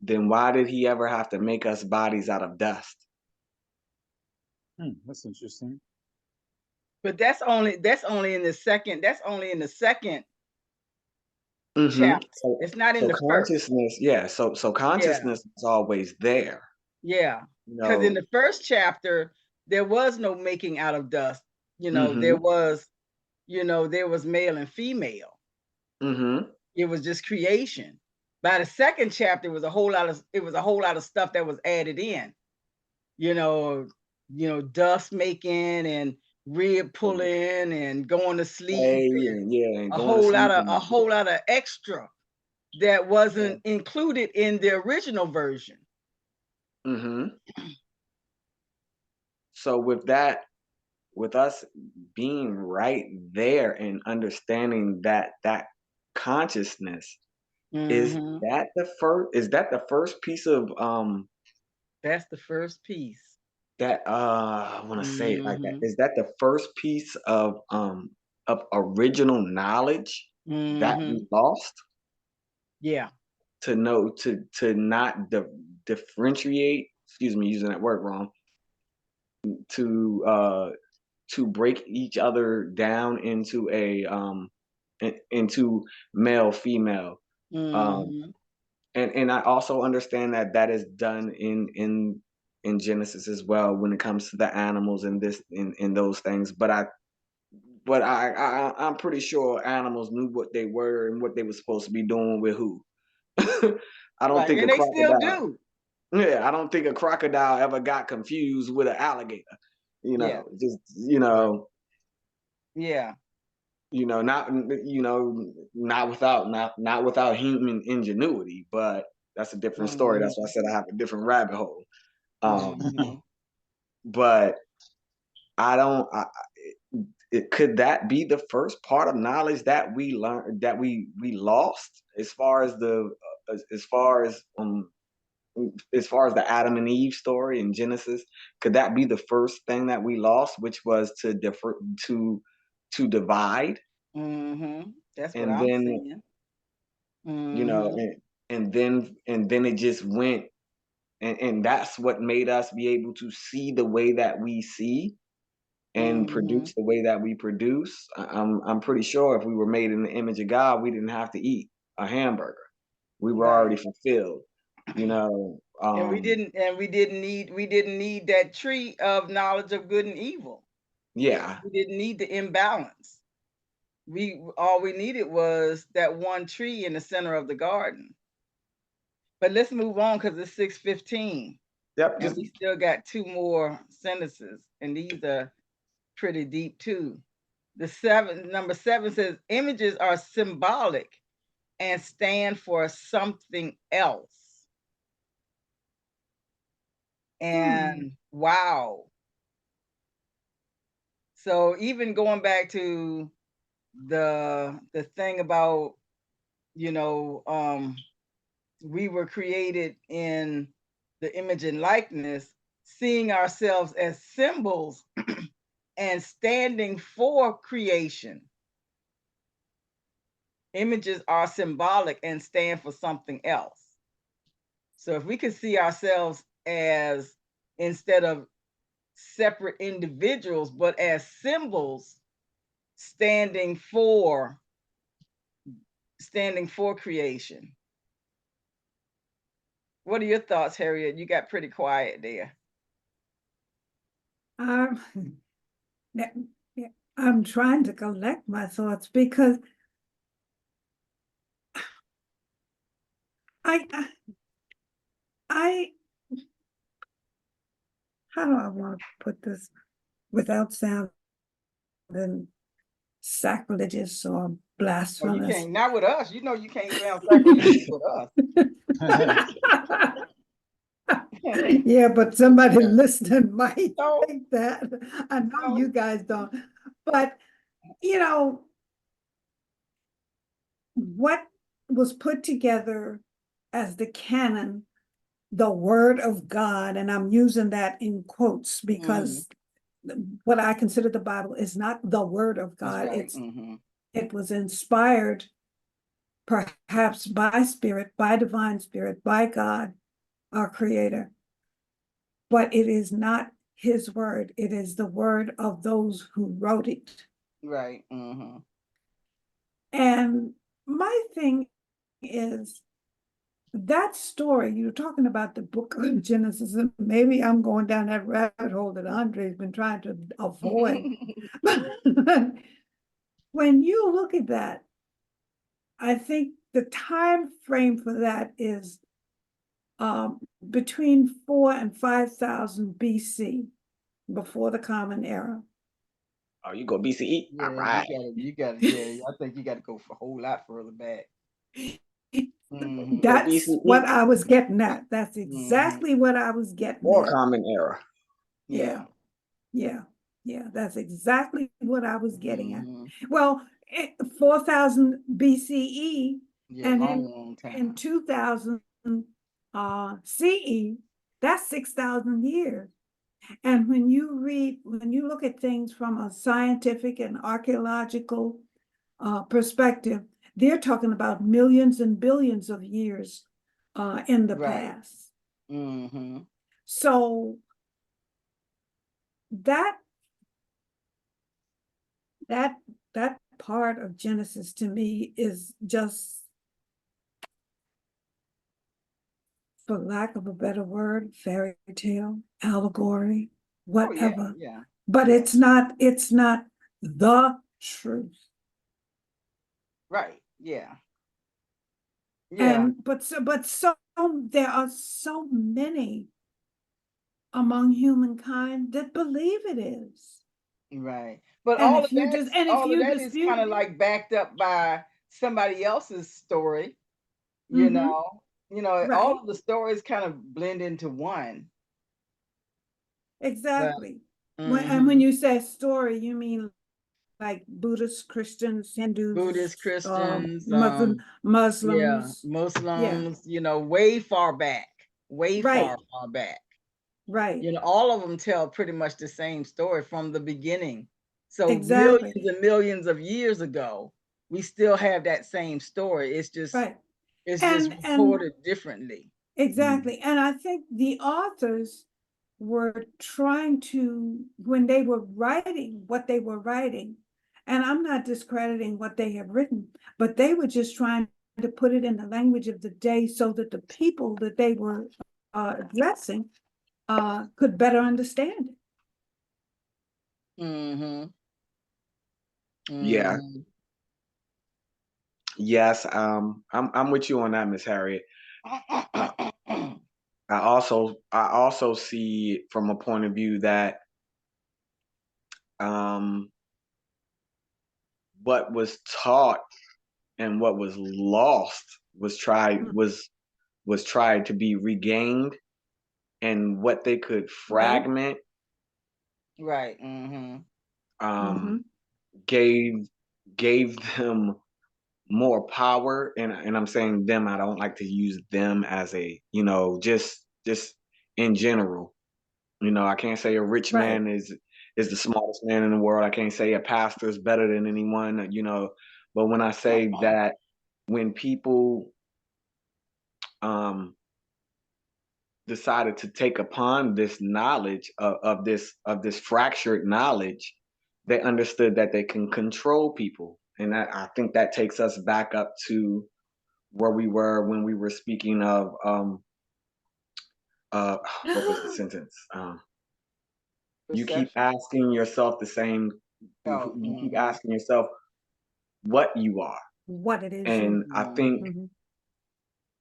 then why did he ever have to make us bodies out of dust? That's interesting. But that's only in the second. That's only in the second Mm-hmm. chapter. So, It's not in so the first. consciousness, yeah. So consciousness is always there. Yeah, You because in know, the first chapter there was no making out of dust. You know, Mhm. there was, there was male and female. Mm-hmm. It was just creation. By the second chapter, it was a whole lot of stuff that was added in. You know, dust making and rib pulling and going to sleep. Hey, And and a going to whole sleep lot of extra that wasn't included in the original version. Mm-hmm. So with that, with us being right there and understanding that consciousness, is Mhm. that the first piece of That's the first piece. that I want to say it like that. Mhm. Is that the first piece of original knowledge that we Mhm. lost? Yeah. To know to not differentiate, excuse me, using that word wrong, to break each other down into into male, female. Um, Mhm. and I also understand that that is done in Genesis as well when it comes to the animals and this in those things. I'm pretty sure animals knew what they were and what they were supposed to be doing with who. I don't Right. think a And they still crocodile. do. Yeah, I don't think a crocodile ever got confused with an alligator. Yeah. Just Yeah. not not without human ingenuity, but that's a different story. That's why I Mhm. said I have a different rabbit hole. Um, Mhm. but I don't. Could that be the first part of knowledge that we learned that we lost as far as as far as the Adam and Eve story in Genesis? Could that be the first thing that we lost, which was to divide, Mhm. That's what and I'm then saying. you know, Mhm. and then it just went, and that's what made us be able to see the way that we see and Mhm. produce the way that we produce. I'm pretty sure if we were made in the image of God, we didn't have to eat a hamburger. We were Right. already fulfilled. You know, And we didn't need that tree of knowledge of good and evil. yeah. We didn't need the imbalance. All we needed was that one tree in the center of the garden. But let's move on because it's 6:15 Yep. and Just we still got two more sentences, and these are pretty deep too. Number 7 says images are symbolic and stand for something else. And wow. So even going back to the thing about, we were created in the image and likeness, seeing ourselves as symbols and standing for creation. Images are symbolic and stand for something else. So if we could see ourselves as, instead of separate individuals, but as symbols standing for creation. What are your thoughts, Harriet? You got pretty quiet there. Um, yeah, yeah, I'm trying to collect my thoughts because I how do I want to put this without sounding sacrilegious or Oh, you blasphemous? can't, not with us. You know you can't sound sacrilegious with us. Yeah, but somebody listening might No, think that. I know no. you guys don't, but you know, what was put together as the canon, the word of God, and I'm using that in quotes because what I consider the Bible is not the word of That's God. right. It was inspired perhaps by spirit, by divine spirit, by God, our creator. But it is not his word. It is the word of those who wrote it. Right. Mm-hmm. And my thing is that story, you're talking about the book of Genesis, and maybe I'm going down that rabbit hole that Andre's been trying to avoid. But when you look at that, I think the time frame for that is between 4 and 5,000 BC, before the Common Era. Oh, you go BCE? Yeah, All right. yeah, I think you gotta go for a whole lot further back. Mm-hmm. Go That's BCE what I was getting at. That's Mm-hmm. exactly what I was getting or at. Common Era. Yeah, yeah, yeah. That's exactly what I was getting at. Mm-hmm. Well, 4,000 BCE, Yeah, and long in time. 2000 CE, that's 6,000 years. And when you look at things from a scientific and archaeological perspective, they're talking about millions and billions of years in the Right. past. Mm-hmm. So that that part of Genesis to me is just, for lack of a better word, fairy tale, allegory, Oh yeah, whatever. yeah. But Yeah. it's not the truth. Right. Yeah. Yeah. And but there are so many among humankind that believe it is. Right. But And if you just and if all of you that is kind dispute, of like backed up by somebody else's story, you mm-hmm, know. You know, all right, of the stories kind of blend into one. But exactly. When mm-hmm. you say story, you mean like Buddhists, Christians, Buddhist, Hindus, Christians, yeah, Muslims. Yeah, Muslims, way far back, way right, far back. right, All of them tell pretty much the same story from the beginning. So exactly, millions and millions of years ago, we still have that same story. right. It's just And reported differently. exactly. And I think the authors were trying to, when they were writing what they were writing, and I'm not discrediting what they have written, but they were just trying to put it in the language of the day so that the people that they were addressing could better understand it. Mm-hmm. Yeah. Mm-hmm. Yes. I'm with you on that, Miss Harriet. I also see it from a point of view that um what was taught and what was lost was tried to be regained, and what they could Right. fragment Right. Mm-hmm. Mm-hmm. um gave gave them more power. And I'm saying them, I don't like to use them as a, just in general. I can't say a rich Right. man is the smartest man in the world. I can't say a pastor is better than anyone, but when I say that, when people um decided to take upon this knowledge of this fractured knowledge, they understood that they can control people. And I think that takes us back up to where we were when we were speaking of what was the sentence? You keep Perception. asking yourself the same. Oh. You keep Mm-hmm. asking yourself what you are, What it is you. and I think Mm-hmm.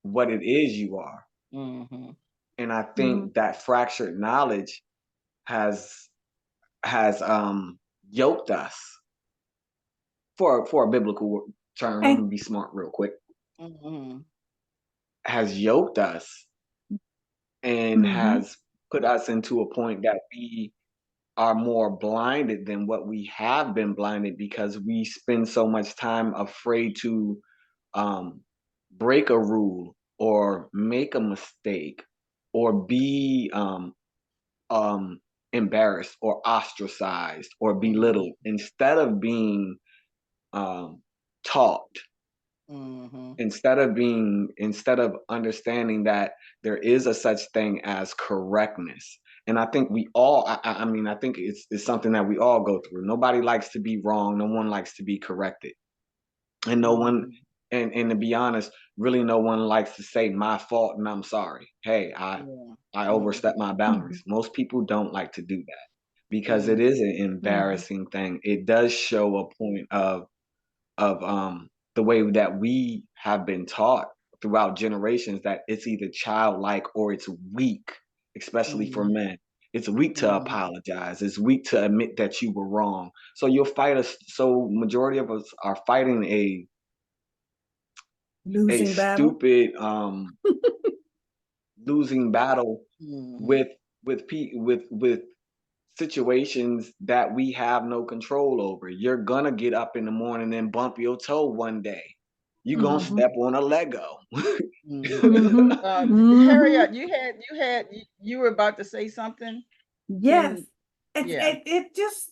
what it is you are, Mm-hmm. and I Mm-hmm. think that fractured knowledge has yoked us, for a biblical term. I'm And gonna be smart real quick. Mm-hmm. Has yoked us and mm-hmm. has put us into a point that we are more blinded than what we have been blinded, because we spend so much time afraid to um, break a rule or make a mistake or be um, embarrassed or ostracized or Mm-hmm. belittled, instead of being um, taught Mhm. instead of understanding that there is a such thing as correctness. And I think we all, I mean, I think it's something that we all go through. Nobody likes to be wrong. No one likes to be corrected. And no one, Mhm. and to be honest, really no one likes to say my fault and I'm sorry. Hey, Yeah. I Mhm. overstepped my boundaries. Mhm. Most people don't like to do that because it Mhm. is an Mhm. embarrassing thing. It does show a point of the way that we have been taught throughout generations that it's either childlike or it's weak, especially for Mhm. men. It's weak to Mhm. apologize. It's weak to admit that you were wrong. So you'll fight us. So majority of us are fighting a Losing battle. stupid losing battle Mhm. with with situations that we have no control over. You're gonna get up in the morning and bump your toe one day. You're gonna Mhm. Mhm. step on a Lego. Mhm. Mhm. Mhm. Harriet, you were about to say something? Yes. Can yeah. It just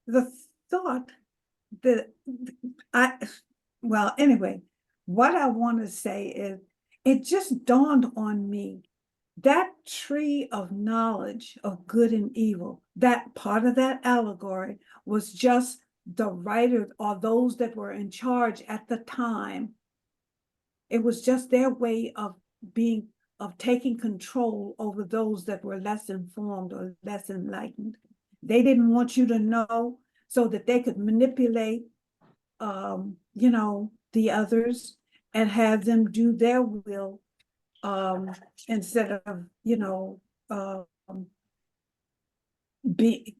the thought that I well, anyway, what I want to say is it just dawned on me that tree of knowledge of good and evil, that part of that allegory was just the writer or those that were in charge at the time. It was just their way of being, of taking control over those that were less informed or less enlightened. They didn't want you to know so that they could manipulate, the others and have them do their will, instead of, um, be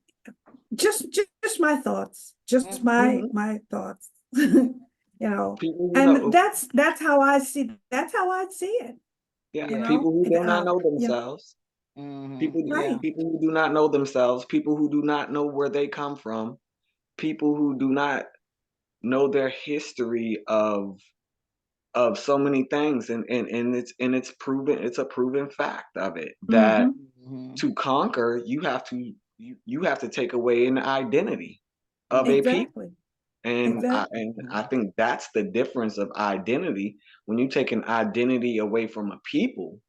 just my thoughts, just Mhm. my thoughts, People who and know, that's how I see it, yeah, Yeah. people who do not um, know you know, themselves, Mhm. people Yeah. right, people who do not know themselves, people who do not know where they come from, people who do not know their history of so many things, and it's a proven fact of it that mm-hmm, Mhm. to conquer you have to take away an identity of a Mhm. people. exactly, And I Mhm. think that's the difference of identity. When you take an identity away from a people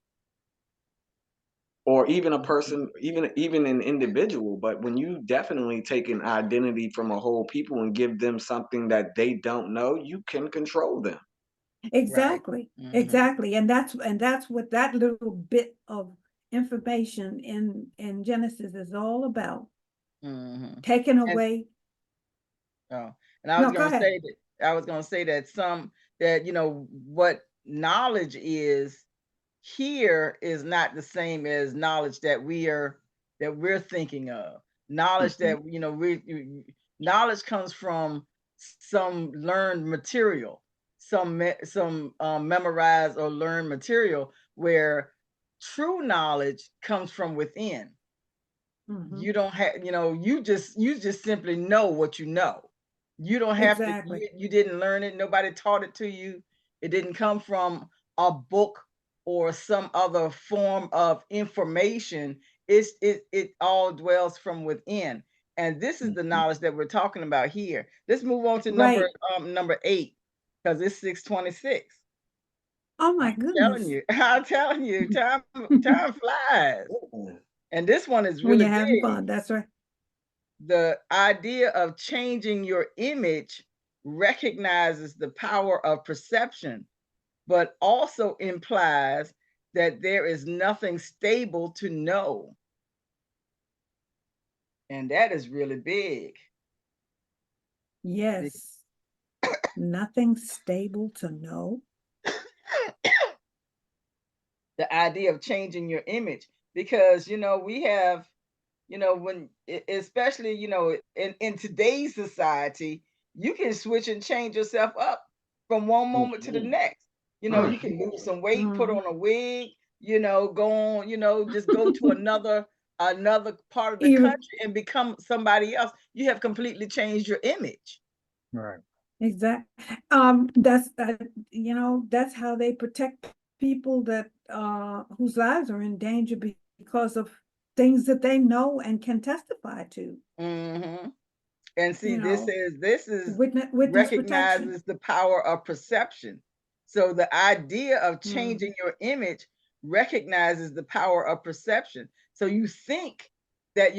or even a Mhm. person, even an individual, but when you definitely take an identity from a whole people and give them something that they don't know, you can control them. Right. exactly, Mhm. exactly, and that's what that little bit of information in Genesis is all about, Mhm. taking And away. oh, No, go ahead. I was gonna say that what knowledge is here is not the same as knowledge that we're thinking of. Knowledge Mhm. that knowledge comes from some learned material, some memorized or learned material, where true knowledge comes from within. Mhm, You don't have, you just simply know what you know. You don't have to, exactly. you didn't learn it, nobody taught it to you. It didn't come from a book or some other form of information. It all dwells from within. And this is the Mhm. knowledge that we're talking about here. Let's move on to Right. number 8, because it's 6:26. Oh my I'm telling goodness. you, I'm telling you, time flies. Yeah. And this one is When really you're having big. fun, that's right. The idea of changing your image recognizes the power of perception, but also implies that there is nothing stable to know. And that is really big. Be- Yes. Nothing stable to know. The idea of changing your image, because, we have, especially, in today's society, you can switch and change yourself up from one moment to the Mhm. next. You can lose some weight, put Mhm. on a wig, go on, just go to another part of the Even country and become somebody else. You have completely changed your image. Right. exact. That's how they protect people that whose lives are in danger because of things that they know and can testify to. Hmm. And see, You know, this is witness protection. recognizes the power of perception. So the idea of Mm-hmm. changing your image recognizes the power of perception. So you think that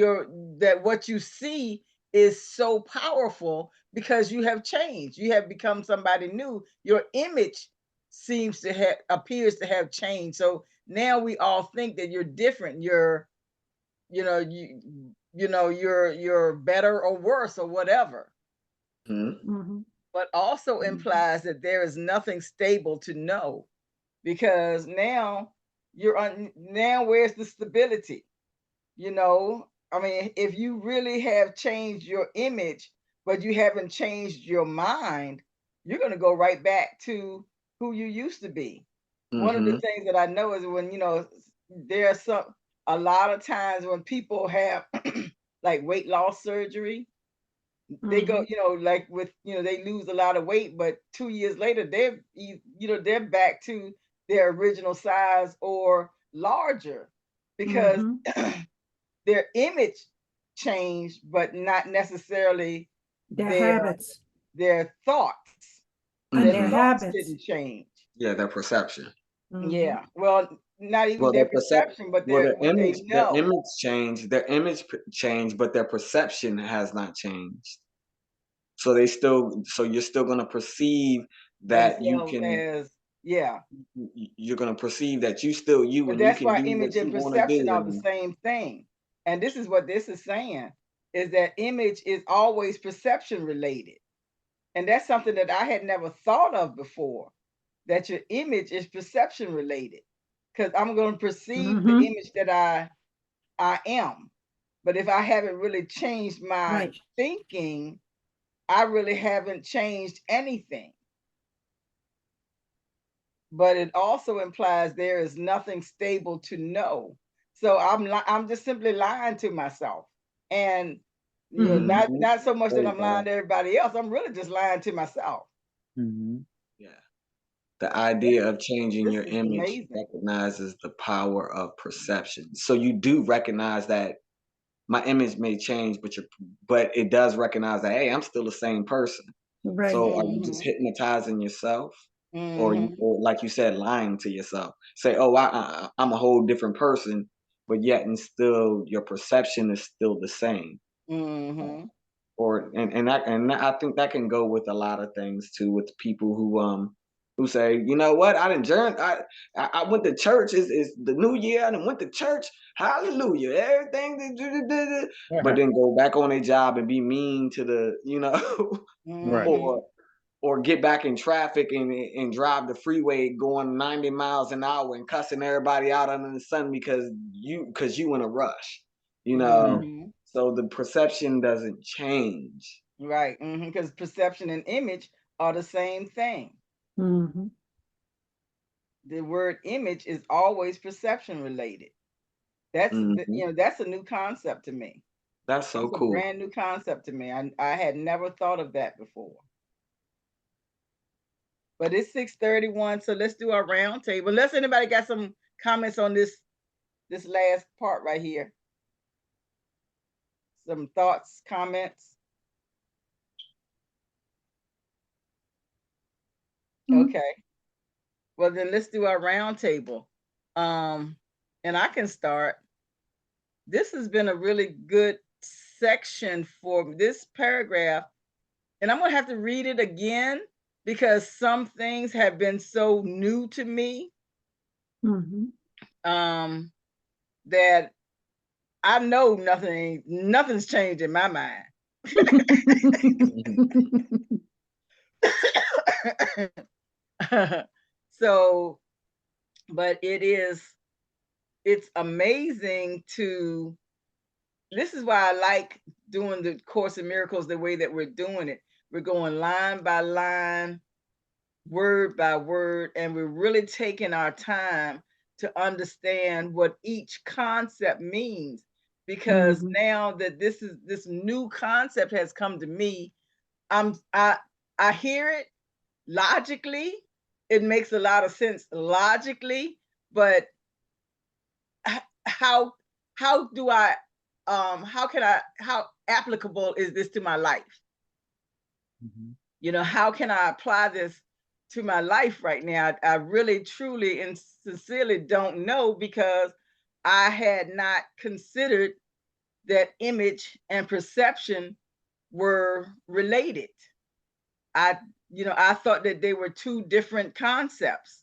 what you see is so powerful because you have changed. You have become somebody new. Your image appears to have changed. So now we all think that you're different. You're you're better or worse or whatever. Mm-hmm. But also implies that there is nothing stable to know, because now now where's the stability? I mean, if you really have changed your image, but you haven't changed your mind, you're going to go right back to who you used to be. One of the things that I know is when, there's a lot of times when people have like weight loss surgery, they go, like with, they lose a lot of weight, but 2 years later, they're back to their original size or larger, because Mm-hmm. their image changed, but not necessarily Their their habits their thoughts. and Their their thoughts habits. didn't change. Yeah, their perception. Mm-hmm. Yeah. Well, not even Well, their their perception, perception, but well, their what they image, know. changed. Their image changed, but their perception has not changed. So you're still gonna perceive that you Themselves can. as, yeah. You're gonna perceive that you still you, But and you that's can why do what image and you want to perception do. are the same thing. And this is what this is saying, is that image is always perception related. And that's something that I had never thought of before, that your image is perception related. Because I'm going to perceive the Mm-hmm. image that I am. But if I haven't really changed my Right. thinking, I really haven't changed anything. But it also implies there is nothing stable to know. So I'm just simply lying to myself. And Mm-hmm. not so much that Very I'm lying bad. to everybody else. I'm really just lying to myself. Yeah. The idea of changing This your is image amazing. recognizes the power of perception. So you do recognize that my image may change, but it does recognize that, hey, I'm still the same person. Right. So are you just Mm-hmm. hypnotizing yourself, Mm-hmm. or like you said, lying to yourself? Say, oh, I'm a whole different person, but yet and still your perception is still the same. Mm-hmm. Or and I think that can go with a lot of things too, with people who say, you know what, I didn't journey, I went to church, is the new year, I done went to church, hallelujah, everything but then go back on their job and be mean to the, Right. Mm-hmm. or get back in traffic and drive the freeway going 90 miles an hour and cussing everybody out under the sun because you in a rush, you know. Mm-hmm. So the perception doesn't change. Right. Because perception and image are the same thing. Mm-hmm. The word image is always perception related. Mhm. That's a new concept to me. That's so That's a cool. brand new concept to me. I had never thought of that before. But it's 6:31, so let's do our round table. Unless anybody got some comments on this last part right here. Some thoughts, comments. Mhm. Okay. Well, then let's do our round table. And I can start. This has been a really good section for this paragraph. And I'm going to have to read it again because some things have been so new to me, Mhm. that I know nothing's changed in my mind. So, but it's amazing this is why I like doing the Course in Miracles the way that we're doing it. We're going line by line, word by word, and we're really taking our time to understand what each concept means. Because Mhm. now that this new concept has come to me, I hear it logically. It makes a lot of sense logically, but how how do I how can I applicable is this to my life? Mhm. You know, how can I apply this to my life right now? I really, truly, and sincerely don't know, because I had not considered that image and perception were related. I, I thought that they were two different concepts,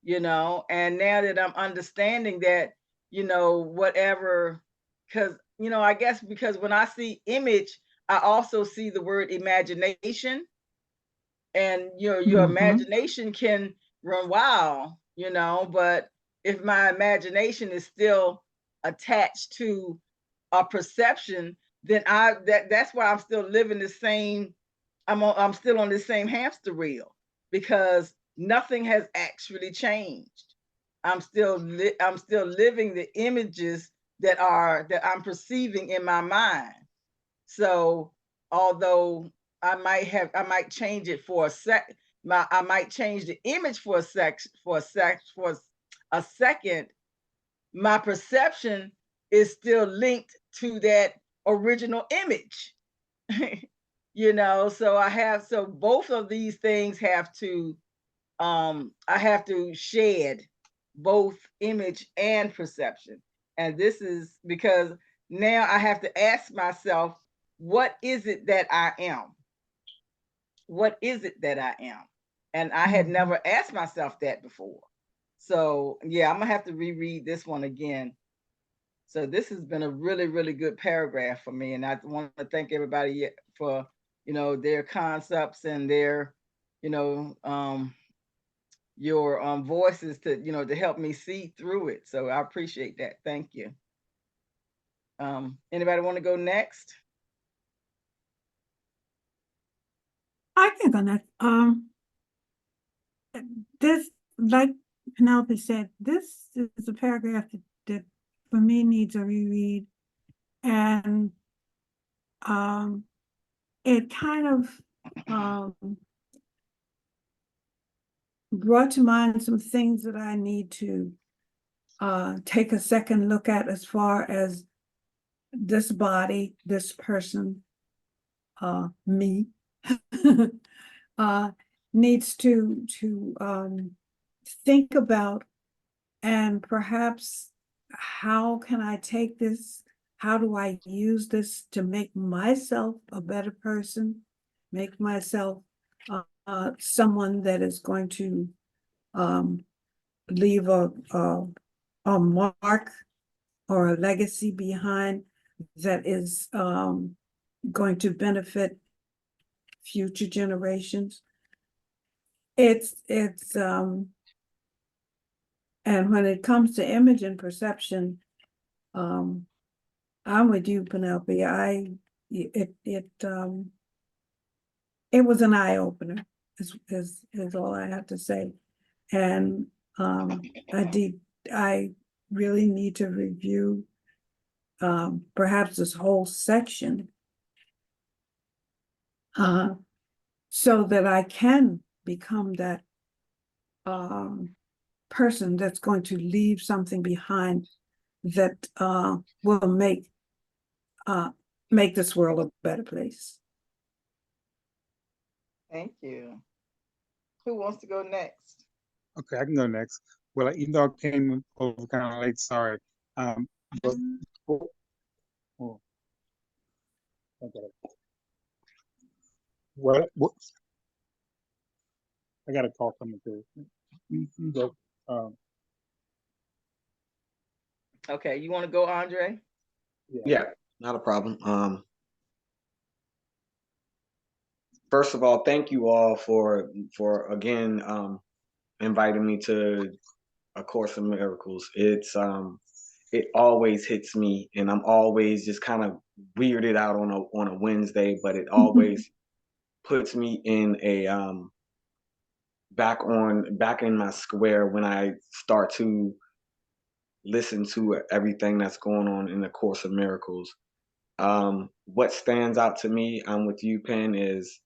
and now that I'm understanding that, whatever, because, I guess because when I see image, I also see the word imagination, and your imagination can run wild, but if my imagination is still attached to a perception, then that's why I'm still living the same. I'm still on the same hamster wheel, because nothing has actually changed. I'm still living the images that I'm perceiving in my mind. So although I might change it for a sec, I might change the image for a second, my perception is still linked to that original image. So both of these things have to, I have to shed both image and perception. And this is because now I have to ask myself, what is it that I am? What is it that I am? And I had never asked myself that before. So yeah, I'm gonna have to reread this one again. So this has been a really, really good paragraph for me. And I want to thank everybody for, their concepts and their, you know, your voices to, to help me see through it. So I appreciate that. Thank you. Anybody want to go next? I can go next. This, like Penelope said, this is a paragraph that for me needs a reread, and it kind of brought to mind some things that I need to take a second look at, as far as this body, this person, me, needs to think about, and perhaps how can I take this? How do I use this to make myself a better person, make myself someone that is going to leave a mark or a legacy behind that is going to benefit future generations. It's and when it comes to image and perception, I'm with you, Penelope. It was an eye opener, is all I have to say. And I really need to review perhaps this whole section so that I can become that person that's going to leave something behind that will make this world a better place. Thank you. Who wants to go next? Okay, I can go next. Well, even though I came over kind of late, sorry. But oh, okay. What I got a call coming through. You go. Okay, you want to go, Andre? Yeah, not a problem. First of all, thank you all for again inviting me to A Course in Miracles. It always hits me, and I'm always just kind of weirded out on a Wednesday, but it always puts me in a back in my square when I start to listen to everything that's going on in the Course of Miracles. What stands out to me, I'm with you, Penn, is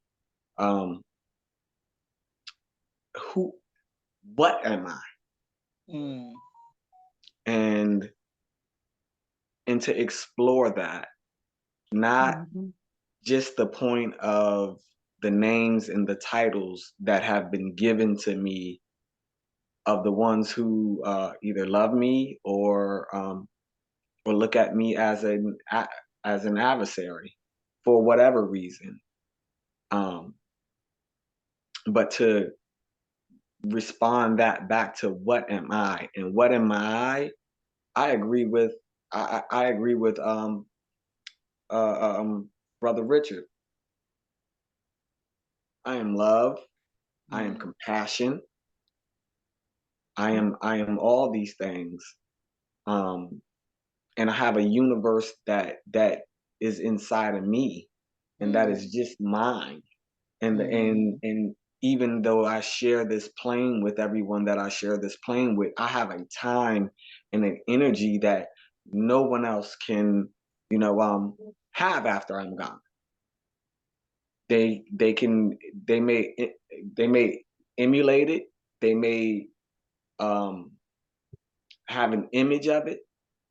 who, what am I? Mm. And to explore that not Mhm. just the point of the names and the titles that have been given to me of the ones who either love me or look at me as as an adversary for whatever reason. Um, but to respond that back to what am I and what am I agree with I agree with brother Richard. I am love, I am compassion, I am all these things. Um and I have a universe that is inside of me and that is just mine. And even though I share this plane with everyone that I share this plane with, I have a time and an energy that no one else can, you know, have after I'm gone. They can they may emulate it, they may um have an image of it,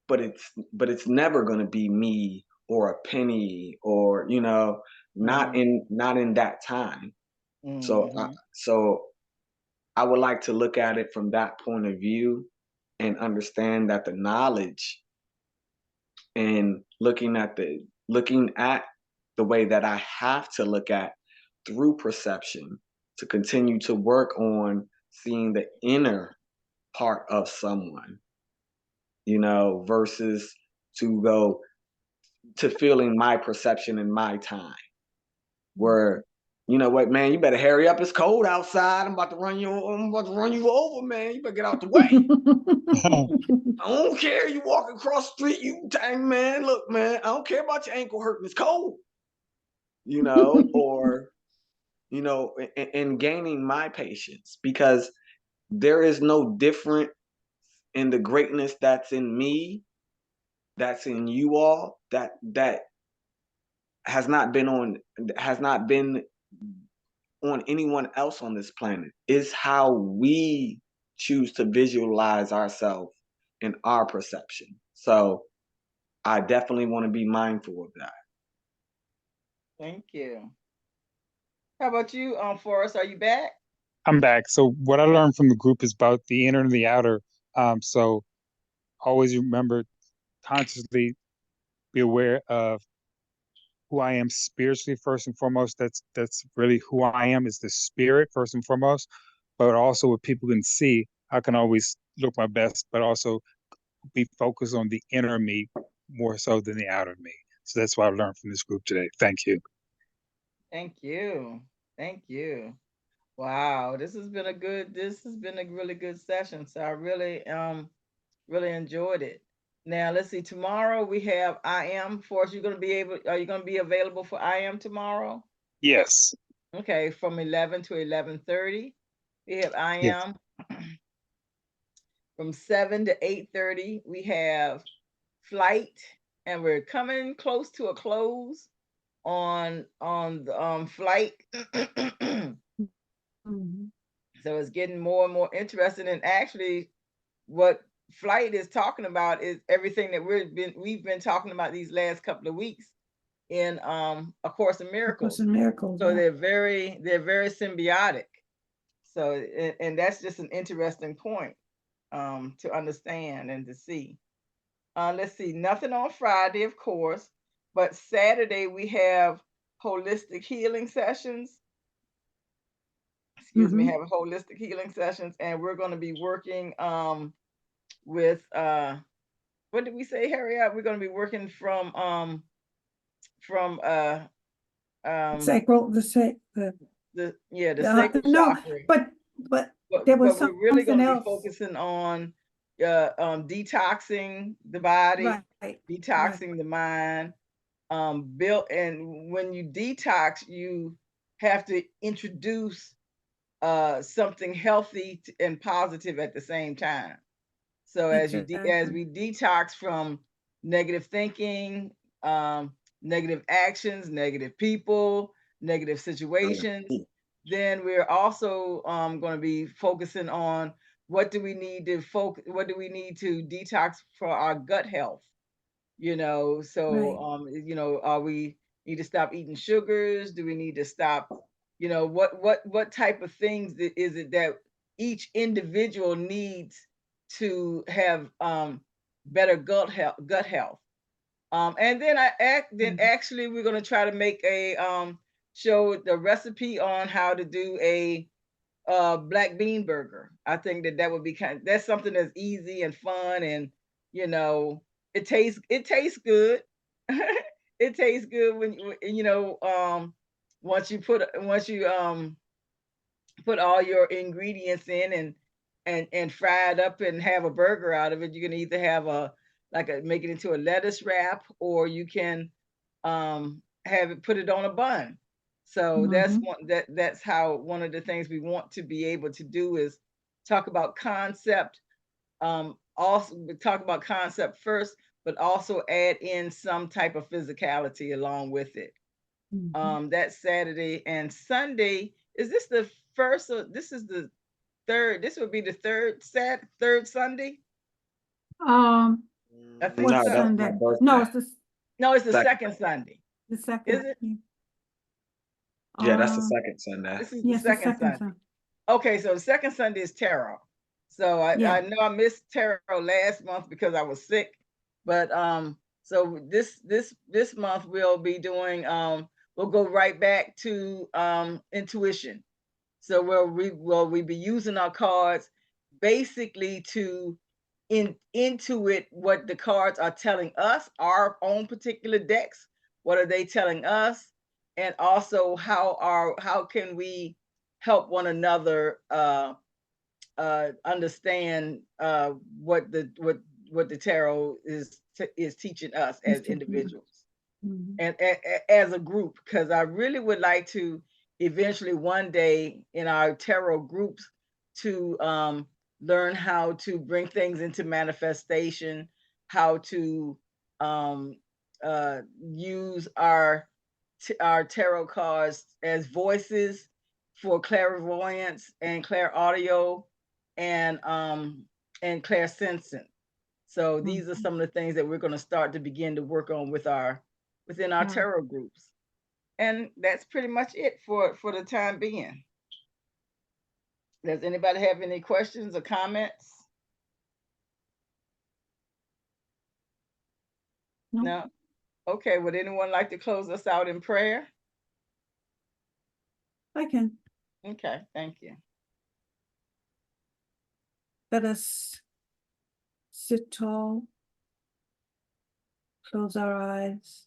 but it's never going to be me or a penny or not in that time. So so I would like to look at it from that point of view and understand that the knowledge and looking at the way that I have to look at through perception to continue to work on seeing the inner part of someone, versus to go to feeling my perception in my time. Where, you know what, man, you better hurry up. It's cold outside. I'm about to run you over, man. You better get out the way. I don't care. You walk across the street, you dang man. Look, man, I don't care about your ankle hurting. It's cold. Or, and gaining my patience because there is no different in the greatness that's in me, that's in you all, that has not been on anyone else on this planet. Is how we choose to visualize ourselves and our perception. So I definitely want to be mindful of that. Thank you. How about you, Forrest? Are you back? I'm back. So what I learned from the group is about the inner and the outer. So always remember consciously be aware of who I am spiritually first and foremost. That's really who I am is the spirit first and foremost. But also what people can see, I can always look my best, but also be focused on the inner me more so than the outer me. So that's what I learned from this group today. Thank you. Thank you. Thank you. Wow, this has been a really good session. So I really enjoyed it. Now let's see. Tomorrow we have I am. Forrest, are you gonna be available for I am tomorrow? Yes. Okay, from 11 to 11:30. We have I Yes. am. From 7 to 8:30, we have flight, and we're coming close to a close on the flight. Mhm. So it's getting more and more interesting. And actually, what flight is talking about is everything that we've been talking about these last couple of weeks in A Course in Of Miracles. Course in Miracles. So Yeah. they're very symbiotic. So and that's just an interesting point to understand and to see. Let's see, nothing on Friday, of course, but Saturday we have holistic healing sessions. Excuse me, Mhm. have holistic healing sessions, and we're going to be working with what did we say, Harry? We're going to be working from Sacral, the the sacral no, chakra. but there was But we're really going something to be else. focusing on detoxing the body, Right. detoxing the mind, built. And when you detox, you have to introduce something healthy and positive at the same time. So as Exactly. we detox from negative thinking, negative actions, negative people, negative situations, then we're also going to be focusing on what do we need to detox for our gut health. So, Right. are we need to stop eating sugars? Do we need to stop, what type of things is it that each individual needs to have better gut health? And then actually we're gonna try to make a show the recipe on how to do a black bean burger. I think that would be that's something that's easy and fun, and you know it tastes good. It tastes good once you put all your ingredients in and fry it up and have a burger out of it. You can either have make it into a lettuce wrap, or you can have it put it on a bun. So Mhm. that's how one of the things we want to be able to do is talk about concept. Also we talk about concept first, but also add in some type of physicality along with it. Mhm. That's Saturday and Sunday. Is this the first? Or this is the third. This would be the third Sunday. Um, I think what No, so. that's my Sunday? No, birthday. it's No, it's the Second. second Sunday. the Is second. it? Yeah, that's the Um, second Sunday. This is the yes, the second second Sunday. Sunday. Okay, so the second Sunday is tarot. So I Yeah. know I missed tarot last month because I was sick, but so this month we'll be doing we'll go right back to intuition. So we be using our cards basically to intuit what the cards are telling us, our own particular decks. What are they telling us? And also how can we help one another understand what the tarot is teaching us as individuals Mhm. and as a group, because I really would like to eventually one day in our tarot groups to learn how to bring things into manifestation, how to um, use our tarot cards as voices for clairvoyance and clairaudio and clairsensing. So these are Mhm. some of the things that we're going to start to begin to work on within our Wow. tarot groups. And that's pretty much it for the time being. Does anybody have any questions or comments? No, No? Okay, would anyone like to close us out in prayer? I can. Okay, thank you. Let us sit tall, close our eyes,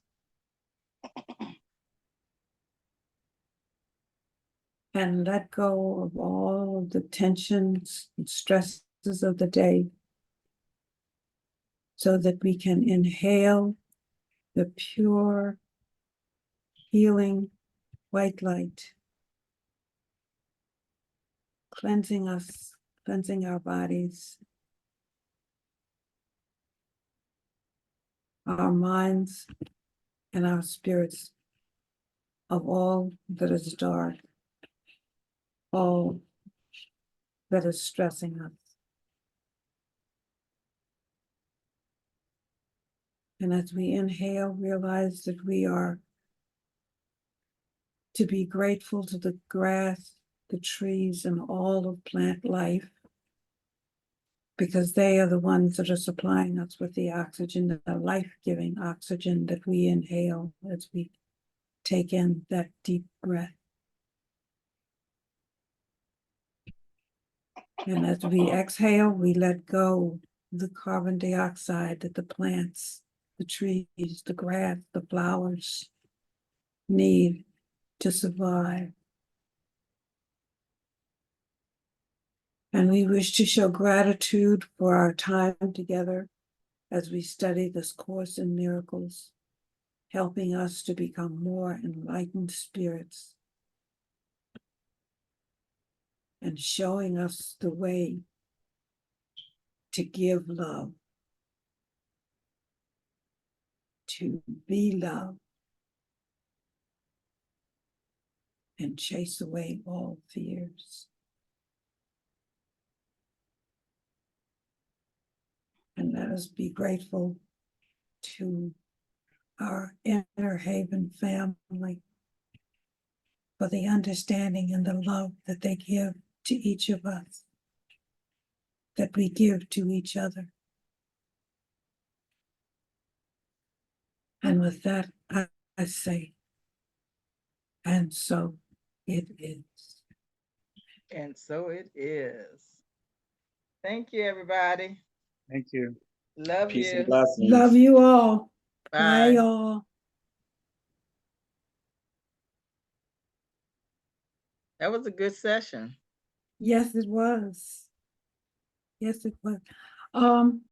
and let go of all of the tensions and stresses of the day so that we can inhale the pure, healing white light, cleansing us, cleansing our bodies, our minds, and our spirits of all that is dark, all that is stressing us. And as we inhale, realize that we are to be grateful to the grass, the trees, and all of plant life, because they are the ones that are supplying us with the oxygen, the life-giving oxygen that we inhale as we take in that deep breath. And as we exhale, we let go the carbon dioxide that the plants, the trees, the grass, the flowers need to survive. And we wish to show gratitude for our time together as we study this Course in Miracles, helping us to become more enlightened spirits and showing us the way to give love, to be love, and chase away all fears. And let us be grateful to our Inner Haven family for the understanding and the love that they give to each of us, that we give to each other. And with that, I say, and so it is. And so it is. Thank you, everybody. Thank you. Love Peace and you. blessings. Love you all. Bye, Bye. y'all. That was a good session. Yes, it was. Yes, it was.